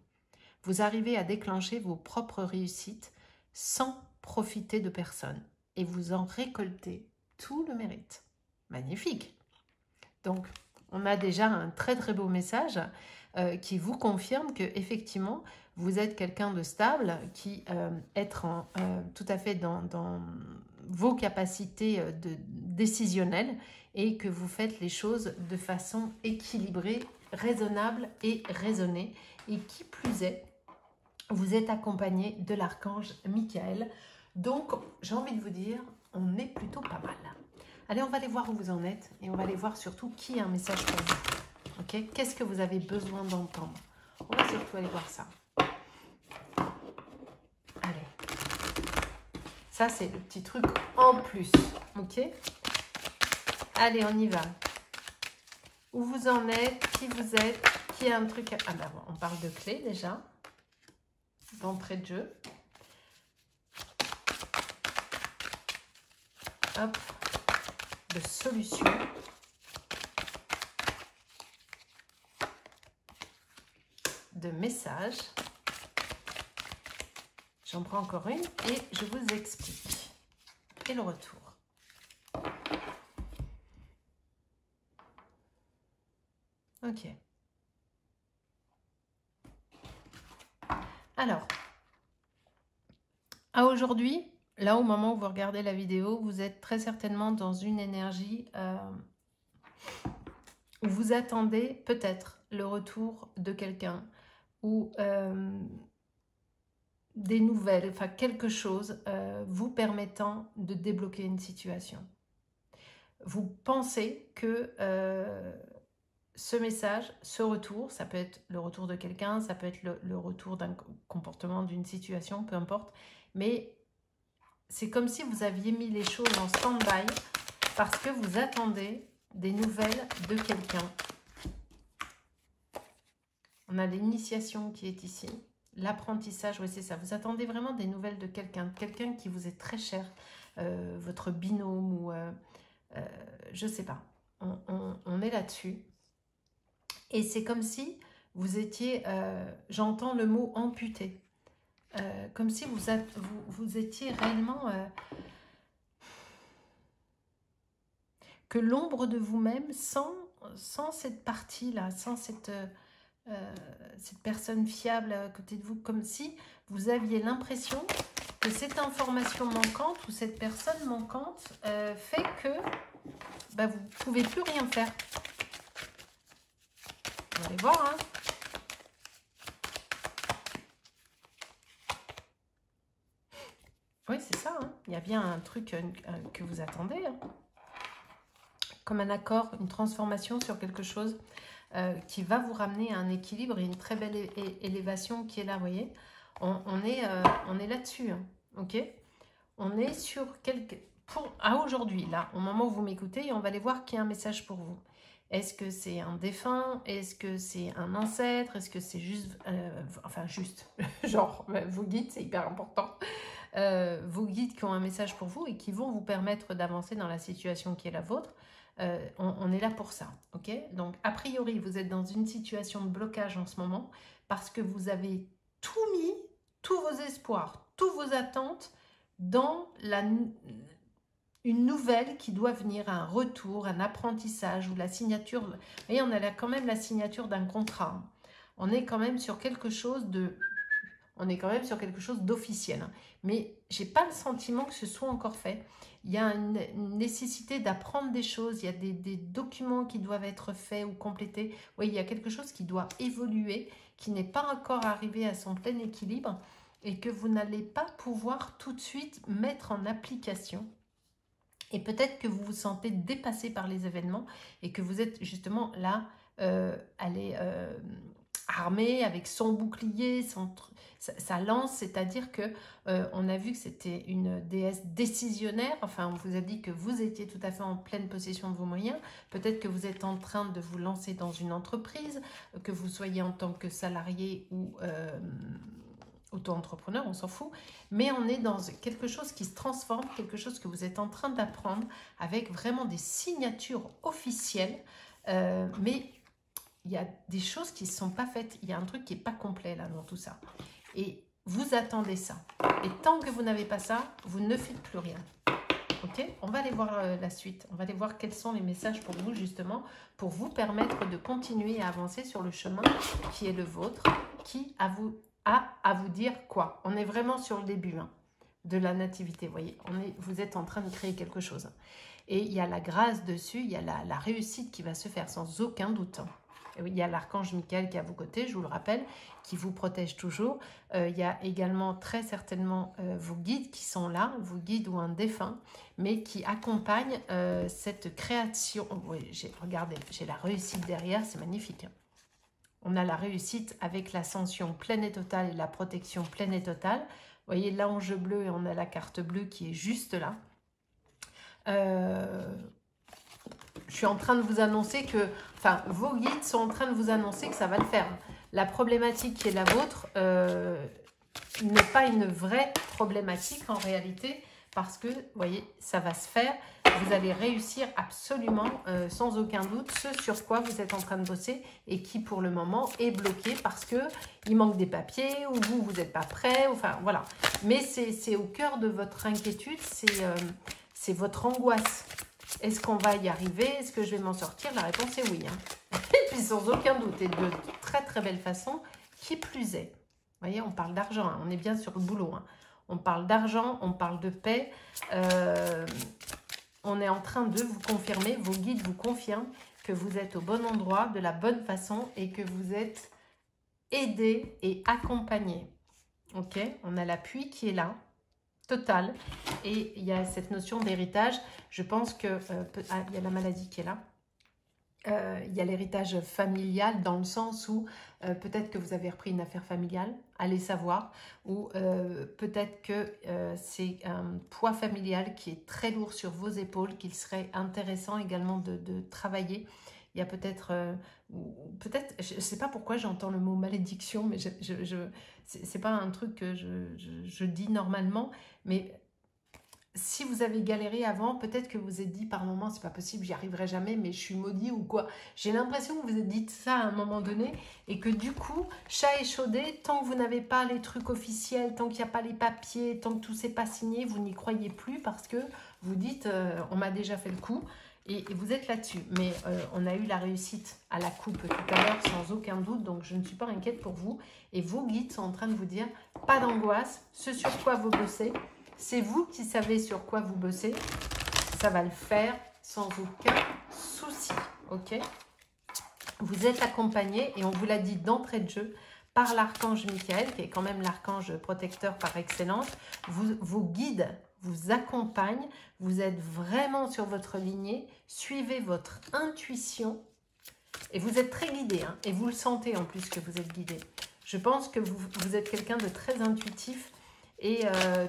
Vous arrivez à déclencher vos propres réussites sans profiter de personne et vous en récoltez tout le mérite. Magnifique! Donc, on a déjà un très très beau message qui vous confirme que effectivement vous êtes quelqu'un de stable, qui être tout à fait dans vos capacités décisionnelles et que vous faites les choses de façon équilibrée, raisonnable et raisonnée. Et qui plus est, vous êtes accompagné de l'archange Michael. Donc, j'ai envie de vous dire, on est plutôt pas mal. Allez, on va aller voir où vous en êtes et on va aller voir surtout qui a un message pour vous. Ok? Qu'est-ce que vous avez besoin d'entendre? On va surtout aller voir ça. Allez. Ça, c'est le petit truc en plus. Ok? Allez, on y va. Où vous en êtes? Qui vous êtes? Qui a un truc à... Ah ben, on parle de clés déjà. D'entrée de jeu. hop, de solutions. De messages. J'en prends encore une et je vous explique. Et le retour. Ok. Alors, à aujourd'hui, là au moment où vous regardez la vidéo, vous êtes très certainement dans une énergie où vous attendez peut-être le retour de quelqu'un ou des nouvelles, enfin quelque chose vous permettant de débloquer une situation. Vous pensez que ce message, ce retour, ça peut être le retour de quelqu'un, ça peut être le retour d'un comportement, d'une situation, peu importe, mais c'est comme si vous aviez mis les choses en stand-by parce que vous attendez des nouvelles de quelqu'un. On a l'initiation qui est ici, l'apprentissage, oui c'est ça, vous attendez vraiment des nouvelles de quelqu'un qui vous est très cher, votre binôme ou je sais pas, on est là-dessus. Et c'est comme si vous étiez, j'entends le mot amputé, comme si vous étiez réellement, que l'ombre de vous-même sans cette partie-là, sans cette personne fiable à côté de vous, comme si vous aviez l'impression que cette information manquante ou cette personne manquante fait que bah, vous ne pouvez plus rien faire. On va aller voir, hein. Oui, c'est ça, hein. Il y a bien un truc que vous attendez, hein. Comme un accord, une transformation sur quelque chose qui va vous ramener à un équilibre et une très belle élévation qui est là, vous voyez. On est là-dessus, hein, ok. On est sur à aujourd'hui, là, au moment où vous m'écoutez, et on va aller voir qu'il y a un message pour vous. Est-ce que c'est un défunt? Est-ce que c'est un ancêtre? Est-ce que c'est juste... enfin, juste, genre, vos guides, c'est hyper important. Vos guides qui ont un message pour vous et qui vont vous permettre d'avancer dans la situation qui est la vôtre. On est là pour ça, ok? Donc, a priori, vous êtes dans une situation de blocage en ce moment parce que vous avez tout mis, tous vos espoirs, toutes vos attentes dans une nouvelle qui doit venir, un retour, un apprentissage ou la signature. Vous voyez, on a là quand même la signature d'un contrat. On est quand même sur quelque chose de... On est quand même sur quelque chose d'officiel. Hein. Mais je n'ai pas le sentiment que ce soit encore fait. Il y a une nécessité d'apprendre des choses. Il y a des documents qui doivent être faits ou complétés. Oui, il y a quelque chose qui doit évoluer, qui n'est pas encore arrivé à son plein équilibre et que vous n'allez pas pouvoir tout de suite mettre en application. Et peut-être que vous vous sentez dépassé par les événements et que vous êtes justement là, armé avec son bouclier, sa lance, c'est-à-dire que on a vu que c'était une déesse décisionnaire. Enfin, on vous a dit que vous étiez tout à fait en pleine possession de vos moyens. Peut-être que vous êtes en train de vous lancer dans une entreprise, que vous soyez en tant que salarié ou auto-entrepreneur, on s'en fout, mais on est dans quelque chose qui se transforme, quelque chose que vous êtes en train d'apprendre avec vraiment des signatures officielles, mais il y a des choses qui ne sont pas faites, il y a un truc qui n'est pas complet là dans tout ça. Et vous attendez ça. Et tant que vous n'avez pas ça, vous ne faites plus rien. Ok, on va aller voir la suite. On va aller voir quels sont les messages pour vous justement, pour vous permettre de continuer à avancer sur le chemin qui est le vôtre, qui a à vous dire quoi. On est vraiment sur le début hein, de la nativité. Vous voyez, vous êtes en train de créer quelque chose. Et il y a la grâce dessus, il y a la réussite qui va se faire sans aucun doute. Il y a l'archange Michael qui est à vos côtés, je vous le rappelle, qui vous protège toujours. Il y a également très certainement vos guides qui sont là, vos guides ou un défunt, mais qui accompagnent cette création. Oui, regardez, j'ai la réussite derrière, c'est magnifique. On a la réussite avec l'ascension pleine et totale et la protection pleine et totale. Vous voyez l'ange bleu et on a la carte bleue qui est juste là. Je suis en train de vous annoncer que, enfin, vos guides sont en train de vous annoncer que ça va le faire. La problématique qui est la vôtre n'est pas une vraie problématique en réalité, parce que, vous voyez, ça va se faire. Vous allez réussir absolument, sans aucun doute, ce sur quoi vous êtes en train de bosser et qui, pour le moment, est bloqué parce qu'il manque des papiers ou vous n'êtes pas prêt. Enfin, voilà. Mais c'est au cœur de votre inquiétude, c'est votre angoisse. Est-ce qu'on va y arriver? Est-ce que je vais m'en sortir? La réponse est oui. Hein. Et puis, sans aucun doute, et de très, très belle façon, qui plus est. Vous voyez, on parle d'argent, hein. On est bien sur le boulot. Hein. On parle d'argent, on parle de paix. On est en train de vous confirmer, vos guides vous confirment que vous êtes au bon endroit, de la bonne façon et que vous êtes aidé et accompagné. Ok, on a l'appui qui est là, total. Et il y a cette notion d'héritage. Je pense que... il y a la maladie qui est là. Il y a l'héritage familial dans le sens où peut-être que vous avez repris une affaire familiale, allez savoir, ou peut-être que c'est un poids familial qui est très lourd sur vos épaules, qu'il serait intéressant également de travailler. Il y a peut-être, je ne sais pas pourquoi j'entends le mot malédiction, mais c'est pas un truc que je dis normalement, mais... Si vous avez galéré avant, peut-être que vous vous êtes dit par moment, c'est pas possible, j'y arriverai jamais, mais je suis maudit ou quoi. J'ai l'impression que vous vous êtes dit ça à un moment donné et que du coup, chat échaudé, tant que vous n'avez pas les trucs officiels, tant qu'il n'y a pas les papiers, tant que tout s'est pas signé, vous n'y croyez plus parce que vous dites, on m'a déjà fait le coup et vous êtes là-dessus. Mais on a eu la réussite à la coupe tout à l'heure sans aucun doute, donc je ne suis pas inquiète pour vous. Et vos guides sont en train de vous dire, pas d'angoisse, ce sur quoi vous bossez. C'est vous qui savez sur quoi vous bossez. Ça va le faire sans aucun souci. Ok? Vous êtes accompagné, et on vous l'a dit d'entrée de jeu, par l'archange Michael, qui est quand même l'archange protecteur par excellence. Vos guides vous accompagnent. Vous êtes vraiment sur votre lignée. Suivez votre intuition. Et vous êtes très guidé. Hein, et vous le sentez en plus que vous êtes guidé. Je pense que vous êtes quelqu'un de très intuitif. Et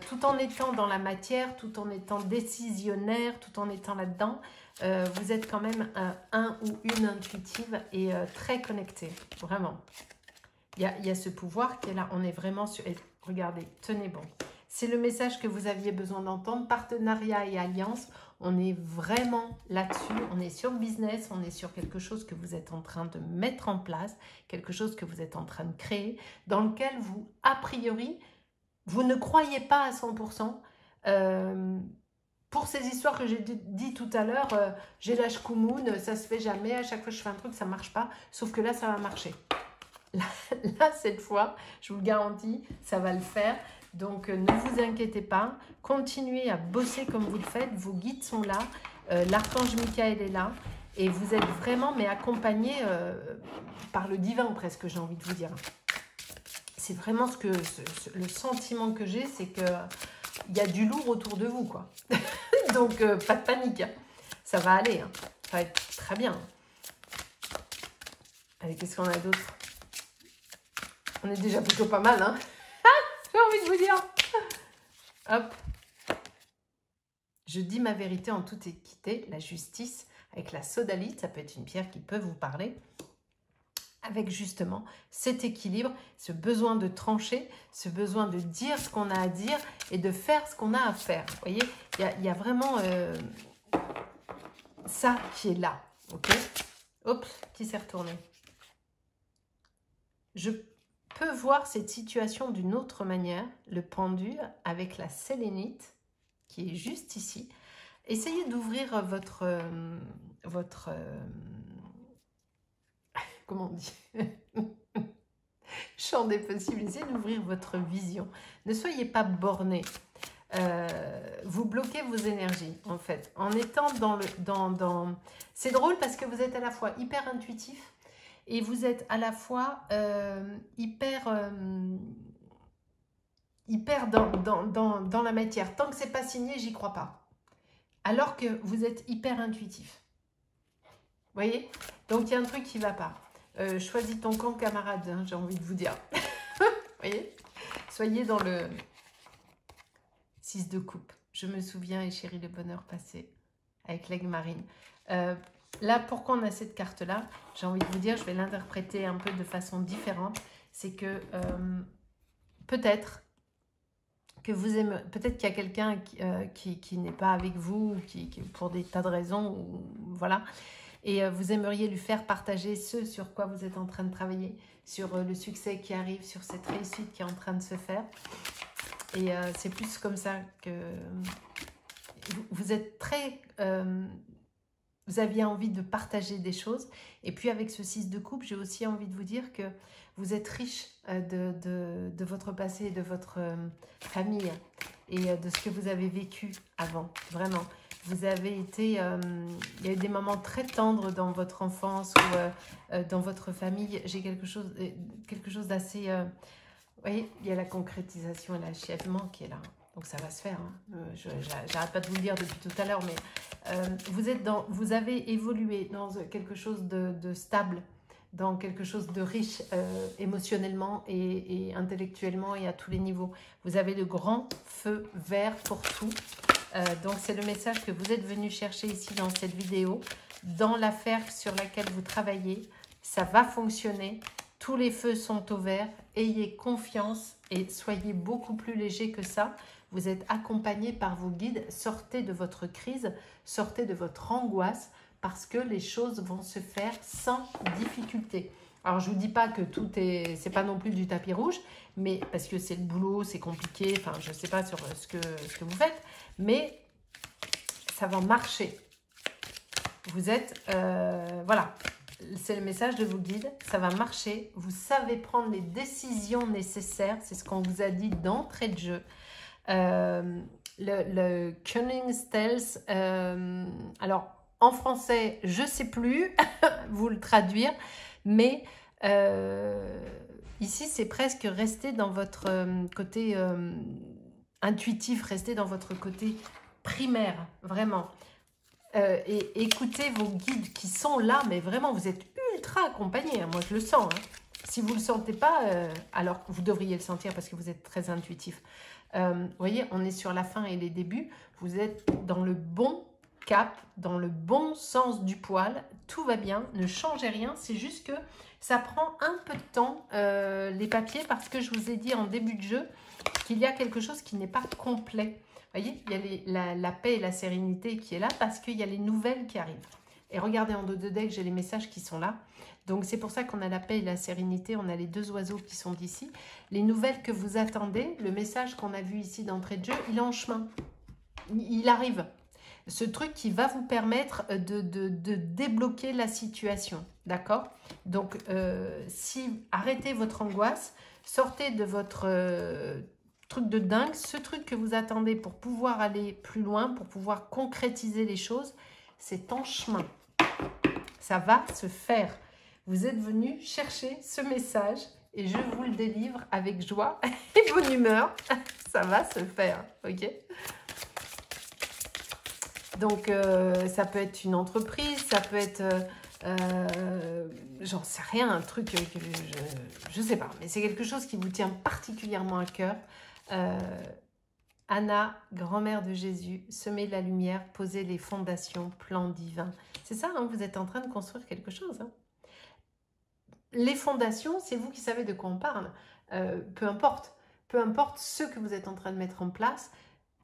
tout en étant dans la matière, tout en étant décisionnaire, tout en étant là-dedans, vous êtes quand même un ou une intuitive et très connecté, vraiment. Il y a ce pouvoir qui est là, on est vraiment sur... Et regardez, tenez bon. C'est le message que vous aviez besoin d'entendre, partenariat et alliance. On est vraiment là-dessus, on est sur le business, on est sur quelque chose que vous êtes en train de mettre en place, quelque chose que vous êtes en train de créer, dans lequel vous, a priori... Vous ne croyez pas à 100%. Pour ces histoires que j'ai dit tout à l'heure, j'ai la shkumoun, ça se fait jamais, à chaque fois que je fais un truc, ça ne marche pas. Sauf que là, ça va marcher. Là, cette fois, je vous le garantis, ça va le faire. Donc, ne vous inquiétez pas. Continuez à bosser comme vous le faites. Vos guides sont là. L'archange Michael est là. Et vous êtes vraiment, mais accompagné par le divin presque, j'ai envie de vous dire. C'est vraiment le sentiment que j'ai, c'est qu'il y a du lourd autour de vous, quoi. Donc, pas de panique. Hein. Ça va aller. Hein. Ça va être très bien. Allez, qu'est-ce qu'on a d'autre? On est déjà plutôt pas mal, hein. J'ai envie de vous dire. Hop. Je dis ma vérité en toute équité, la justice, avec la sodalite, ça peut être une pierre qui peut vous parler. Avec justement cet équilibre, ce besoin de trancher, ce besoin de dire ce qu'on a à dire et de faire ce qu'on a à faire. Vous voyez, il y a vraiment ça qui est là. Ok. Hop, qui s'est retourné. Je peux voir cette situation d'une autre manière, le pendu avec la sélénite qui est juste ici. Essayez d'ouvrir votre comment on dit, champ des possibles, essayez d'ouvrir votre vision. Ne soyez pas borné. Vous bloquez vos énergies, en fait. En étant dans... C'est drôle parce que vous êtes à la fois hyper intuitif et vous êtes à la fois hyper dans la matière. Tant que c'est pas signé, j'y crois pas. Alors que vous êtes hyper intuitif. Vous voyez? Donc, il y a un truc qui ne va pas. Choisis ton camp, camarade, hein, j'ai envie de vous dire. Vous voyez? Soyez dans le 6 de coupe. Je me souviens et chéris le bonheur passé avec l'aigle marine. Là, pourquoi on a cette carte-là? J'ai envie de vous dire, je vais l'interpréter un peu de façon différente. C'est que peut-être que vous aimez, peut-être qu'il y a quelqu'un qui n'est pas avec vous, pour des tas de raisons, voilà, et vous aimeriez lui faire partager ce sur quoi vous êtes en train de travailler, sur le succès qui arrive, sur cette réussite qui est en train de se faire. Et c'est plus comme ça que vous êtes très... vous aviez envie de partager des choses. Et puis avec ce 6 de coupe, j'ai aussi envie de vous dire que vous êtes riche de votre passé, de votre famille et de ce que vous avez vécu avant, vraiment. Vous avez été... il y a eu des moments très tendres dans votre enfance ou dans votre famille. J'ai quelque chose d'assez... vous voyez, il y a la concrétisation et l'achèvement qui est là. Donc ça va se faire. Hein. J'arrête pas de vous le dire depuis tout à l'heure, mais vous avez évolué dans quelque chose de stable, dans quelque chose de riche émotionnellement et intellectuellement et à tous les niveaux. Vous avez le grand feu vert pour tout. Donc c'est le message que vous êtes venu chercher ici dans cette vidéo. Dans l'affaire sur laquelle vous travaillez, ça va fonctionner. Tous les feux sont au vert. Ayez confiance et soyez beaucoup plus léger que ça. Vous êtes accompagné par vos guides. Sortez de votre crise, sortez de votre angoisse parce que les choses vont se faire sans difficulté. Alors, je ne vous dis pas que tout est... c'est pas non plus du tapis rouge, mais parce que c'est le boulot, c'est compliqué. Enfin, je ne sais pas sur ce que vous faites, mais ça va marcher. Vous êtes... voilà. C'est le message de vos guides. Ça va marcher. Vous savez prendre les décisions nécessaires. C'est ce qu'on vous a dit d'entrée de jeu. Le Cunning Stealth, alors en français je ne sais plus vous le traduire, mais ici c'est presque rester dans votre côté intuitif, rester dans votre côté primaire, vraiment, et écoutez vos guides qui sont là, mais vraiment vous êtes ultra accompagné, hein, moi je le sens, hein. Si vous ne le sentez pas, alors vous devriez le sentir parce que vous êtes très intuitif. Vous voyez, on est sur la fin et les débuts. Vous êtes dans le bon cap, dans le bon sens du poil. Tout va bien, ne changez rien. C'est juste que ça prend un peu de temps, les papiers, parce que je vous ai dit en début de jeu qu'il y a quelque chose qui n'est pas complet. Vous voyez, il y a la paix et la sérénité qui est là parce qu'il y a les nouvelles qui arrivent. Et regardez en dos de deck, j'ai les messages qui sont là. Donc c'est pour ça qu'on a la paix et la sérénité, on a les deux oiseaux qui sont d'ici. Les nouvelles que vous attendez, le message qu'on a vu ici d'entrée de jeu, il est en chemin. Il arrive. Ce truc qui va vous permettre de débloquer la situation. D'accord? Donc si arrêtez votre angoisse, sortez de votre truc de dingue, ce truc que vous attendez pour pouvoir aller plus loin, pour pouvoir concrétiser les choses, c'est en chemin. Ça va se faire. Vous êtes venu chercher ce message et je vous le délivre avec joie et bonne humeur. Ça va se faire, ok? Donc, ça peut être une entreprise, ça peut être, j'en sais rien, un truc que je sais pas. Mais c'est quelque chose qui vous tient particulièrement à cœur. Anna, grand-mère de Jésus, semer la lumière, poser les fondations, plan divin. C'est ça, hein, vous êtes en train de construire quelque chose, hein. Les fondations, c'est vous qui savez de quoi on parle. Peu importe ce que vous êtes en train de mettre en place,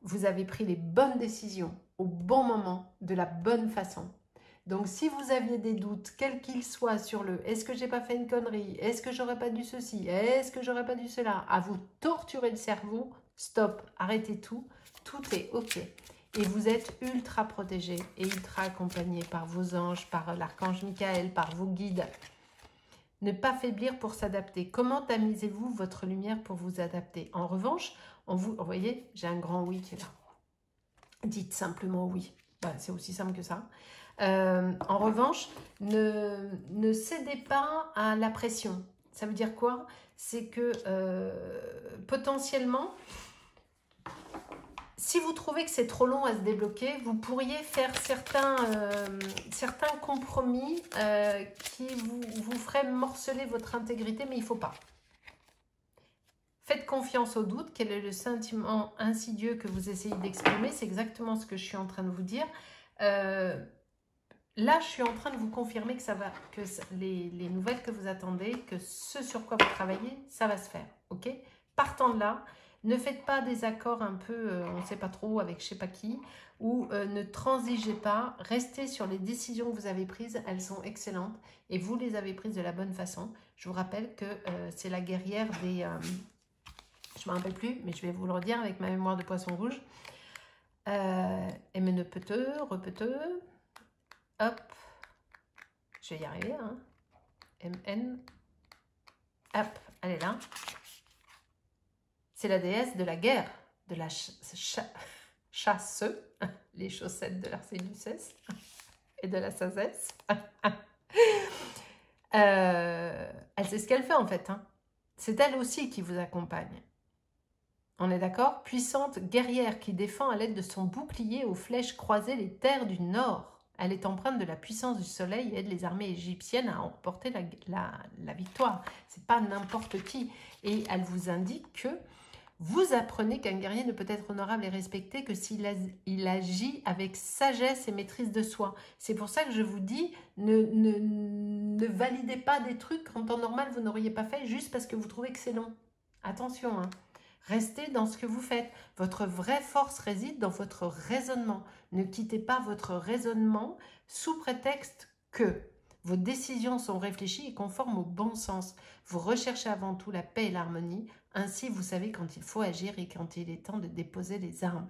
vous avez pris les bonnes décisions au bon moment, de la bonne façon. Donc, si vous aviez des doutes, quels qu'ils soient, sur le « est-ce que j'ai pas fait une connerie? Est-ce que j'aurais pas dû ceci? Est-ce que j'aurais pas dû cela ?» à vous torturer le cerveau, stop, arrêtez tout, tout est OK. Et vous êtes ultra protégé et ultra accompagné par vos anges, par l'archange Michael, par vos guides. Ne pas faiblir pour s'adapter. Comment tamisez-vous votre lumière pour vous adapter? En revanche, vous voyez, j'ai un grand oui qui est là. Dites simplement oui. Voilà, c'est aussi simple que ça. En revanche, ne cédez pas à la pression. Ça veut dire quoi? C'est que potentiellement, si vous trouvez que c'est trop long à se débloquer, vous pourriez faire certains compromis qui vous feraient morceler votre intégrité, mais il ne faut pas. Faites confiance au doute. Quel est le sentiment insidieux que vous essayez d'exprimer? C'est exactement ce que je suis en train de vous dire. Là, je suis en train de vous confirmer que ça va, que les nouvelles que vous attendez, que ce sur quoi vous travaillez, ça va se faire. Ok? Partant de là, Ne faites pas des accords un peu, on ne sait pas trop, avec je ne sais pas qui, ou ne transigez pas. Restez sur les décisions que vous avez prises, elles sont excellentes et vous les avez prises de la bonne façon. Je vous rappelle que c'est la guerrière des... je ne me rappelle plus, mais je vais vous le redire avec ma mémoire de poisson rouge. MNE-peteux, repeteux, hop, je vais y arriver, hein. MN, hop, elle est là. C'est la déesse de la guerre, de la chasse, les chaussettes de l'Arcéducès et de la sagesse. Elle sait ce qu'elle fait en fait, hein. C'est elle aussi qui vous accompagne. On est d'accord? Puissante guerrière qui défend à l'aide de son bouclier aux flèches croisées les terres du Nord. Elle est empreinte de la puissance du soleil et aide les armées égyptiennes à remporter la victoire. C'est pas n'importe qui. Et elle vous indique que vous apprenez qu'un guerrier ne peut être honorable et respecté que s'il agit avec sagesse et maîtrise de soi. C'est pour ça que je vous dis, ne validez pas des trucs qu'en temps normal vous n'auriez pas fait juste parce que vous trouvez que c'est long. Attention, hein. Restez dans ce que vous faites. Votre vraie force réside dans votre raisonnement. Ne quittez pas votre raisonnement sous prétexte que vos décisions sont réfléchies et conformes au bon sens. Vous recherchez avant tout la paix et l'harmonie. Ainsi, vous savez quand il faut agir et quand il est temps de déposer les armes.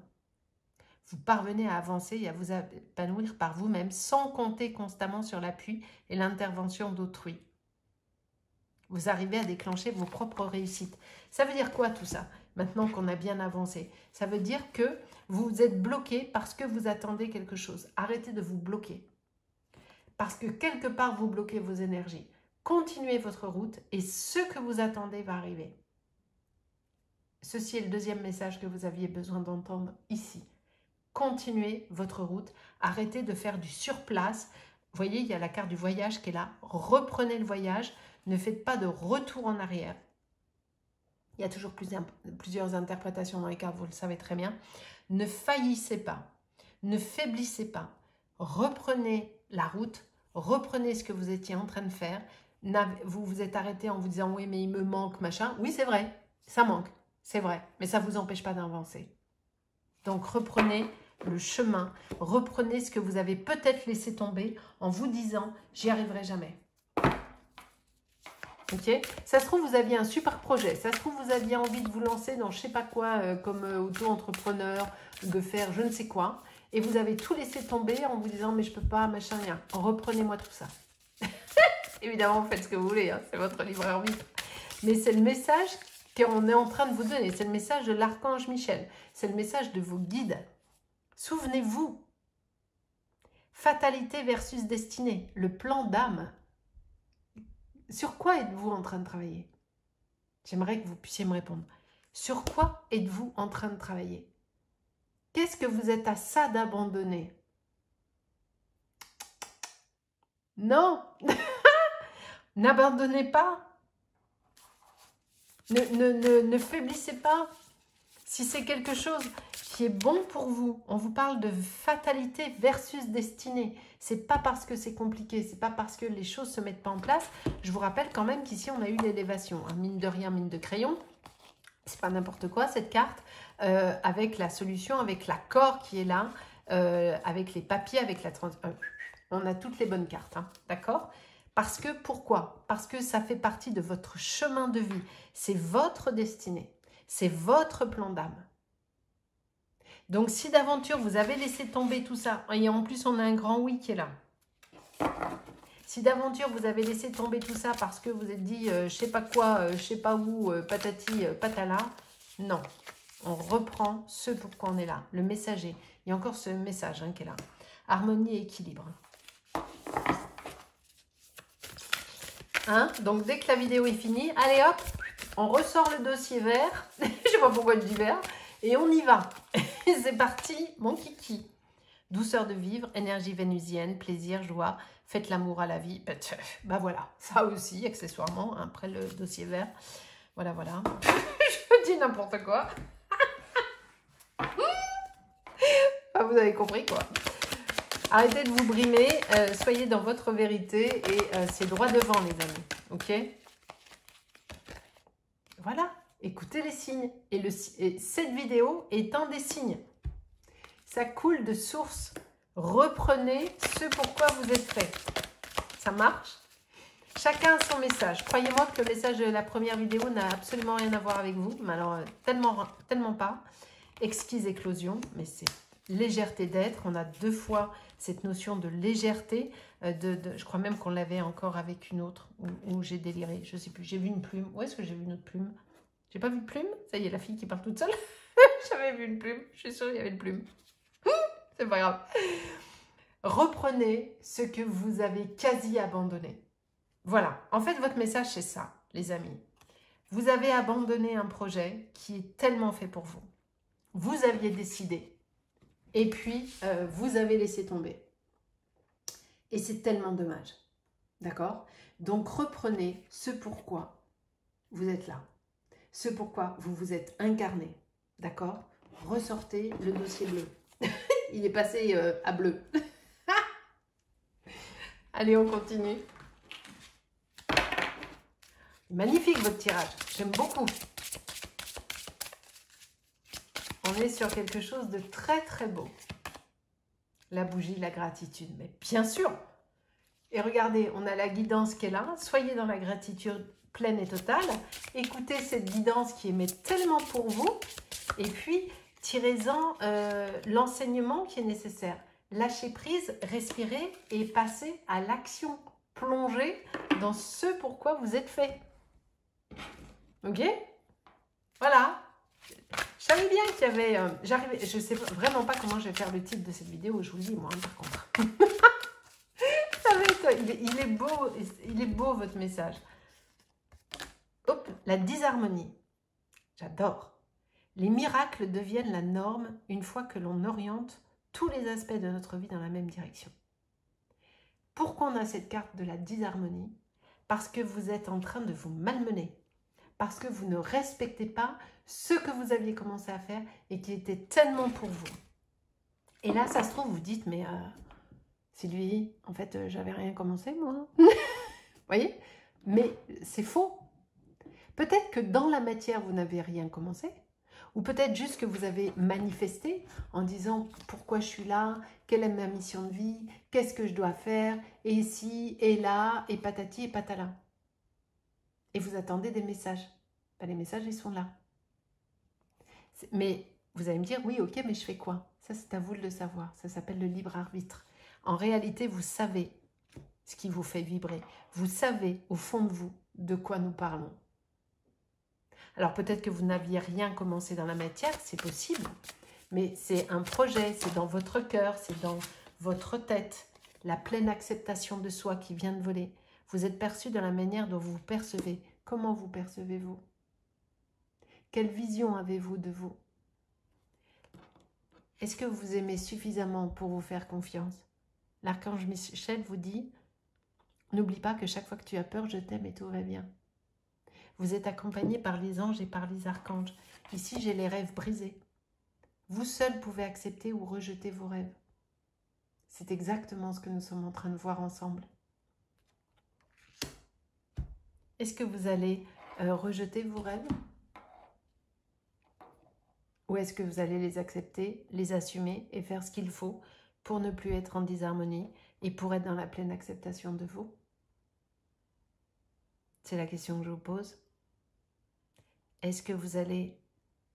Vous parvenez à avancer et à vous épanouir par vous-même sans compter constamment sur l'appui et l'intervention d'autrui. Vous arrivez à déclencher vos propres réussites. Ça veut dire quoi tout ça? Maintenant qu'on a bien avancé, ça veut dire que vous êtes bloqué parce que vous attendez quelque chose. Arrêtez de vous bloquer. Parce que quelque part, vous bloquez vos énergies. Continuez votre route et ce que vous attendez va arriver. Ceci est le deuxième message que vous aviez besoin d'entendre ici. Continuez votre route. Arrêtez de faire du surplace. Vous voyez, il y a la carte du voyage qui est là. Reprenez le voyage. Ne faites pas de retour en arrière. Il y a toujours plusieurs interprétations dans les cartes, vous le savez très bien. Ne faillissez pas, ne faiblissez pas. Reprenez la route, reprenez ce que vous étiez en train de faire. Vous vous êtes arrêté en vous disant « oui, mais il me manque, machin ». Oui, c'est vrai, ça manque, c'est vrai, mais ça ne vous empêche pas d'avancer. Donc, reprenez le chemin, reprenez ce que vous avez peut-être laissé tomber en vous disant « j'y arriverai jamais ». Okay. Ça se trouve, vous aviez un super projet. Ça se trouve, vous aviez envie de vous lancer dans je ne sais pas quoi, comme auto-entrepreneur, de faire je ne sais quoi. Et vous avez tout laissé tomber en vous disant, mais je ne peux pas, machin, rien. Reprenez-moi tout ça. Évidemment, faites ce que vous voulez. Hein, c'est votre libre arbitre. Mais c'est le message qu'on est en train de vous donner. C'est le message de l'archange Michel. C'est le message de vos guides. Souvenez-vous. Fatalité versus destinée. Le plan d'âme. Sur quoi êtes-vous en train de travailler? J'aimerais que vous puissiez me répondre. Sur quoi êtes-vous en train de travailler? Qu'est-ce que vous êtes à ça d'abandonner? Non. N'abandonnez pas. Ne faiblissez pas. Si c'est quelque chose qui est bon pour vous, on vous parle de fatalité versus destinée. C'est pas parce que c'est compliqué, c'est pas parce que les choses se mettent pas en place. Je vous rappelle quand même qu'ici on a eu l'élévation, hein, mine de rien, mine de crayon. C'est pas n'importe quoi cette carte, avec la solution, avec l'accord qui est là, avec les papiers, avec la on a toutes les bonnes cartes, hein, d'accord? Parce que, pourquoi? Parce que ça fait partie de votre chemin de vie. C'est votre destinée. C'est votre plan d'âme. Donc, si d'aventure, vous avez laissé tomber tout ça, et en plus, on a un grand oui qui est là. Si d'aventure, vous avez laissé tomber tout ça parce que vous êtes dit, je sais pas quoi, je sais pas où, patati, patala, non. On reprend ce pourquoi on est là, le messager. Il y a encore ce message hein, qui est là. Harmonie et équilibre. Hein? Donc, dès que la vidéo est finie, allez hop, on ressort le dossier vert. Je sais pas pourquoi je dis vert. Et on y va. C'est parti, mon kiki. Douceur de vivre, énergie vénusienne, plaisir, joie, faites l'amour à la vie. Bah voilà, ça aussi, accessoirement, après le dossier vert. Voilà, voilà. Je dis n'importe quoi. Ah, vous avez compris, quoi. Arrêtez de vous brimer, soyez dans votre vérité et c'est droit devant, les amis. Ok? Voilà. écoutez les signes. Et cette vidéo est un des signes. Ça coule de source. Reprenez ce pourquoi vous êtes fait. Ça marche? Chacun a son message. Croyez-moi que le message de la première vidéo n'a absolument rien à voir avec vous. Mais alors, tellement pas. Exquise éclosion, mais c'est légèreté d'être. On a 2 fois cette notion de légèreté. Je crois même qu'on l'avait encore avec une autre où j'ai déliré. Je sais plus. J'ai vu une plume. Où est-ce que j'ai vu une autre plume? J'ai pas vu de plume? Ça y est, la fille qui parle toute seule. J'avais vu une plume. Je suis sûre qu'il y avait une plume. C'est pas grave. Reprenez ce que vous avez quasi abandonné. Voilà. En fait, votre message, c'est ça, les amis. Vous avez abandonné un projet qui est tellement fait pour vous. Vous aviez décidé. Et puis, vous avez laissé tomber. Et c'est tellement dommage. D'accord? Donc, reprenez ce pourquoi vous êtes là. Ce pourquoi vous vous êtes incarné. D'accord? Ressortez le dossier bleu. Il est passé à bleu. Allez, on continue. Magnifique votre tirage. J'aime beaucoup. On est sur quelque chose de très très beau. La bougie, la gratitude. Mais bien sûr. Et regardez, on a la guidance qui est là. Soyez dans la gratitude pleine et totale. Écoutez cette guidance qui émet tellement pour vous. Et puis, tirez-en l'enseignement qui est nécessaire. Lâchez prise, respirez et passez à l'action. Plongez dans ce pourquoi vous êtes fait. Ok? Voilà. Je savais bien qu'il y avait... je ne sais vraiment pas comment je vais faire le titre de cette vidéo, je vous le dis moi, par contre. Il est beau votre message. Hop, la disharmonie. J'adore. Les miracles deviennent la norme une fois que l'on oriente tous les aspects de notre vie dans la même direction. Pourquoi on a cette carte de la disharmonie? Parce que vous êtes en train de vous malmener. Parce que vous ne respectez pas ce que vous aviez commencé à faire et qui était tellement pour vous. Et là, ça se trouve, vous dites, mais Sylvie, en fait, j'avais rien commencé, moi. Vous voyez? Mais c'est faux. Peut-être que dans la matière, vous n'avez rien commencé. Ou peut-être juste que vous avez manifesté en disant pourquoi je suis là, quelle est ma mission de vie, qu'est-ce que je dois faire, et ici, et là, et patati et patala. Et vous attendez des messages. Ben, les messages, ils sont là. Mais vous allez me dire, oui, ok, mais je fais quoi? Ça, c'est à vous de le savoir. Ça s'appelle le libre arbitre. En réalité, vous savez ce qui vous fait vibrer. Vous savez, au fond de vous, de quoi nous parlons. Alors, peut-être que vous n'aviez rien commencé dans la matière, c'est possible. Mais c'est un projet, c'est dans votre cœur, c'est dans votre tête. La pleine acceptation de soi qui vient de voler. Vous êtes perçu de la manière dont vous vous percevez. Comment vous percevez-vous? Quelle vision avez-vous de vous? Est-ce que vous aimez suffisamment pour vous faire confiance? L'archange Michel vous dit, n'oublie pas que chaque fois que tu as peur, je t'aime et tout va bien. Vous êtes accompagné par les anges et par les archanges. Ici, j'ai les rêves brisés. Vous seul pouvez accepter ou rejeter vos rêves. C'est exactement ce que nous sommes en train de voir ensemble. Est-ce que vous allez rejeter vos rêves? Ou est-ce que vous allez les accepter, les assumer et faire ce qu'il faut pour ne plus être en disharmonie et pour être dans la pleine acceptation de vous? C'est la question que je vous pose. Est-ce que vous allez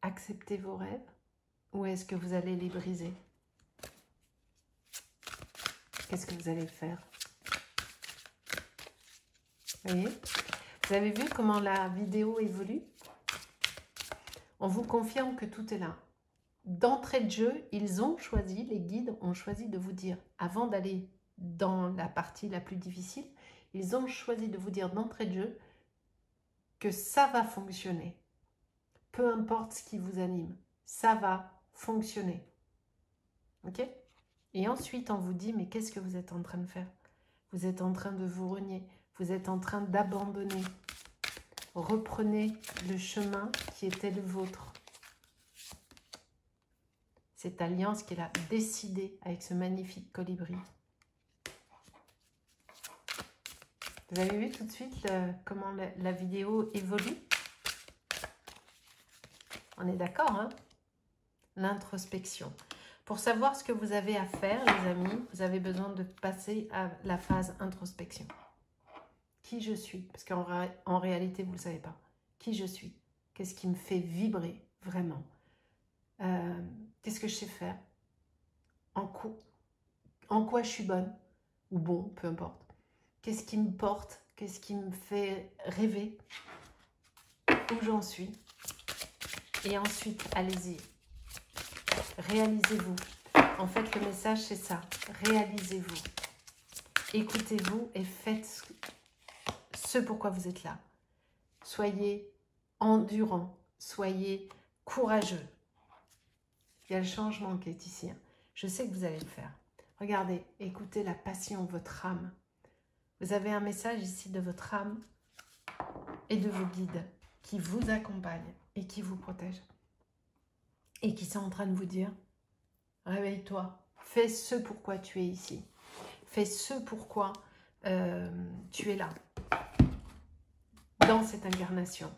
accepter vos rêves ou est-ce que vous allez les briser? Qu'est-ce que vous allez faire? Vous voyez? Vous avez vu comment la vidéo évolue? On vous confirme que tout est là. D'entrée de jeu, ils ont choisi, les guides ont choisi de vous dire, avant d'aller dans la partie la plus difficile, ils ont choisi de vous dire d'entrée de jeu que ça va fonctionner. Peu importe ce qui vous anime, ça va fonctionner. Ok? Et ensuite, on vous dit, mais qu'est-ce que vous êtes en train de faire? Vous êtes en train de vous renier, vous êtes en train d'abandonner. Reprenez le chemin qui était le vôtre. Cette alliance qu'elle a décidée avec ce magnifique colibri. Vous avez vu tout de suite comment la vidéo évolue? On est d'accord, hein? L'introspection. Pour savoir ce que vous avez à faire, les amis, vous avez besoin de passer à la phase introspection. Qui je suis? Parce qu'en réalité, vous ne le savez pas. Qui je suis? Qu'est-ce qui me fait vibrer vraiment? Qu'est-ce que je sais faire? En quoi je suis bonne? Ou bon, peu importe. Qu'est-ce qui me porte? Qu'est-ce qui me fait rêver? Où j'en suis? Et ensuite, allez-y. Réalisez-vous. En fait, le message, c'est ça. Réalisez-vous. Écoutez-vous et faites ce pourquoi vous êtes là. Soyez endurant. Soyez courageux. Il y a le changement qui est ici. Je sais que vous allez le faire. Regardez, écoutez la passion, votre âme. Vous avez un message ici de votre âme et de vos guides qui vous accompagnent et qui vous protègent. Et qui sont en train de vous dire, réveille-toi, fais ce pourquoi tu es ici. Fais ce pourquoi tu es là, dans cette incarnation.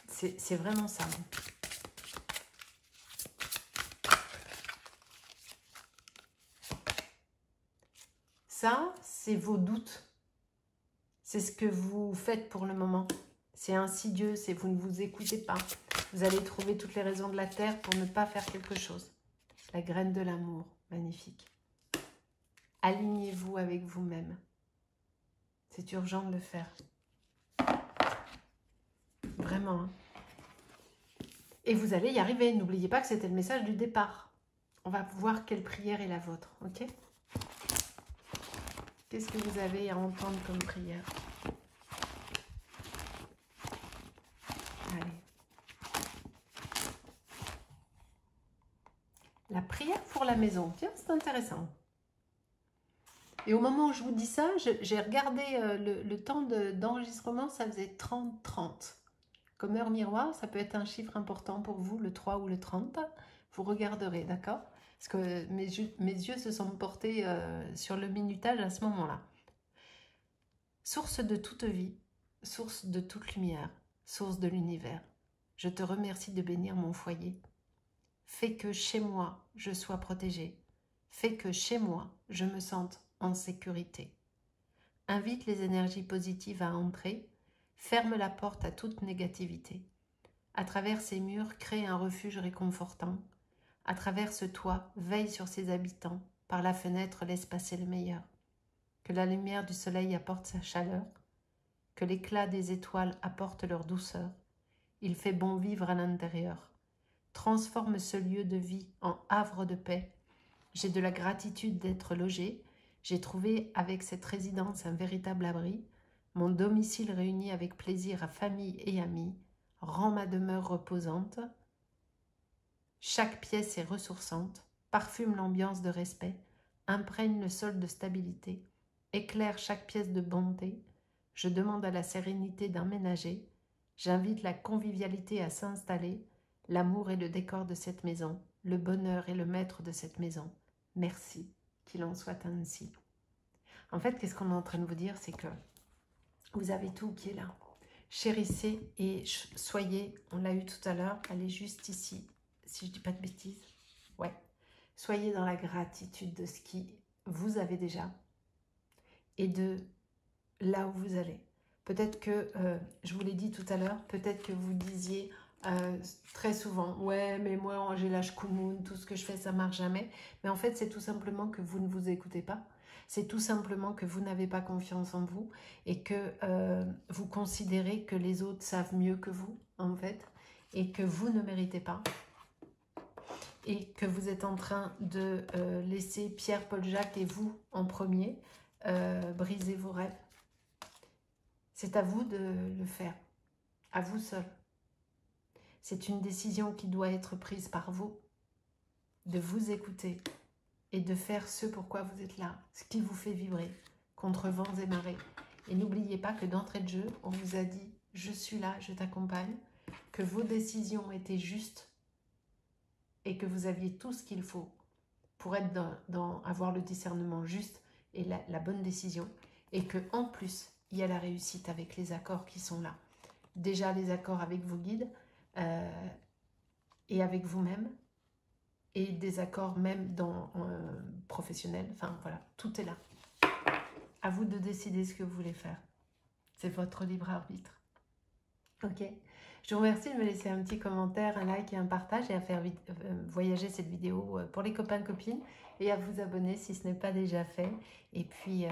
C'est vraiment ça. Ça, c'est vos doutes. C'est ce que vous faites pour le moment. C'est insidieux, c'est vous ne vous écoutez pas. Vous allez trouver toutes les raisons de la terre pour ne pas faire quelque chose. La graine de l'amour, magnifique. Alignez-vous avec vous-même. C'est urgent de le faire. Vraiment. Hein. Et vous allez y arriver. N'oubliez pas que c'était le message du départ. On va voir quelle prière est la vôtre. Ok? Qu'est-ce que vous avez à entendre comme prière? Allez. La prière pour la maison. Tiens, c'est intéressant. Et au moment où je vous dis ça, j'ai regardé le temps d'enregistrement, ça faisait 30-30. Comme heure miroir, ça peut être un chiffre important pour vous, le 3 ou le 30. Vous regarderez, d'accord? Parce que mes yeux se sont portés sur le minutage à ce moment-là. Source de toute vie, source de toute lumière, source de l'univers, je te remercie de bénir mon foyer. Fais que chez moi, je sois protégée. Fais que chez moi, je me sente en sécurité. Invite les énergies positives à entrer. Ferme la porte à toute négativité. À travers ces murs, crée un refuge réconfortant. À travers ce toit, veille sur ses habitants. Par la fenêtre, laisse passer le meilleur. Que la lumière du soleil apporte sa chaleur. Que l'éclat des étoiles apporte leur douceur. Il fait bon vivre à l'intérieur. Transforme ce lieu de vie en havre de paix. J'ai de la gratitude d'être logée. J'ai trouvé avec cette résidence un véritable abri. Mon domicile réunit avec plaisir à famille et amis. Rend ma demeure reposante. Chaque pièce est ressourçante. Parfume l'ambiance de respect. Imprègne le sol de stabilité. Éclaire chaque pièce de bonté. Je demande à la sérénité d'emménager. J'invite la convivialité à s'installer. L'amour est le décor de cette maison. Le bonheur est le maître de cette maison. Merci, qu'il en soit ainsi. En fait, qu'est-ce qu'on est en train de vous dire? C'est que vous avez tout qui est là. Chérissez et soyez, on l'a eu tout à l'heure, elle est juste ici, si je ne dis pas de bêtises. Ouais. Soyez dans la gratitude de ce qui vous avez déjà et de là où vous allez. Peut-être que, je vous l'ai dit tout à l'heure, peut-être que vous disiez très souvent, ouais, mais moi j'ai l'âge Koumoun, tout ce que je fais ça marche jamais. Mais en fait, c'est tout simplement que vous ne vous écoutez pas. C'est tout simplement que vous n'avez pas confiance en vous et que vous considérez que les autres savent mieux que vous, en fait, et que vous ne méritez pas. Et que vous êtes en train de laisser Pierre, Paul, Jacques et vous en premier briser vos rêves. C'est à vous de le faire, à vous seul. C'est une décision qui doit être prise par vous, de vous écouter et de faire ce pourquoi vous êtes là, ce qui vous fait vibrer, contre vents et marées. Et n'oubliez pas que d'entrée de jeu, on vous a dit « je suis là, je t'accompagne », que vos décisions étaient justes et que vous aviez tout ce qu'il faut pour être avoir le discernement juste et la bonne décision, et que en plus, il y a la réussite avec les accords qui sont là. déjà les accords avec vos guides et avec vous-même, et des accords même dans professionnels. Enfin voilà, tout est là. À vous de décider ce que vous voulez faire. C'est votre libre arbitre. Ok. Je vous remercie de me laisser un petit commentaire, un like et un partage, et à faire voyager cette vidéo pour les copains, copines, et à vous abonner si ce n'est pas déjà fait. Et puis,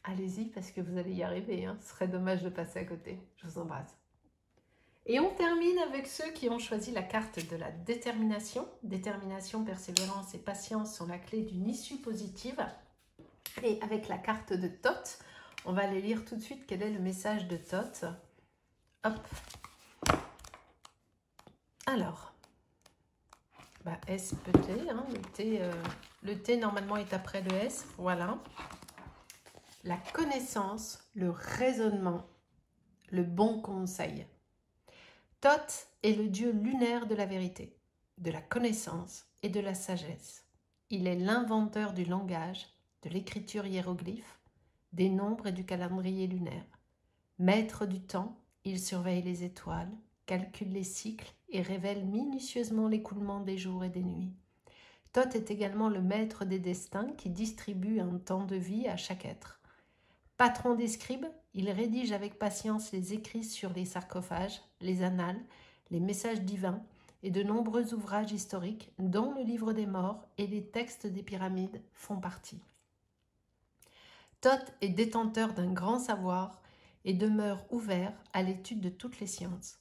allez-y parce que vous allez y arriver. Hein. Ce serait dommage de passer à côté. Je vous embrasse. Et on termine avec ceux qui ont choisi la carte de la détermination. Détermination, persévérance et patience sont la clé d'une issue positive. Et avec la carte de Thoth, on va aller lire tout de suite quel est le message de Thoth. Hop. Alors, S peut T, hein, le T normalement est après le S, voilà. La connaissance, le raisonnement, le bon conseil. Thoth est le dieu lunaire de la vérité, de la connaissance et de la sagesse. Il est l'inventeur du langage, de l'écriture hiéroglyphe, des nombres et du calendrier lunaire. Maître du temps, il surveille les étoiles, calcule les cycles et révèle minutieusement l'écoulement des jours et des nuits. Thoth est également le maître des destins qui distribue un temps de vie à chaque être. Patron des scribes, il rédige avec patience les écrits sur les sarcophages, les annales, les messages divins et de nombreux ouvrages historiques dont le livre des morts et les textes des pyramides font partie. Thoth est détenteur d'un grand savoir et demeure ouvert à l'étude de toutes les sciences.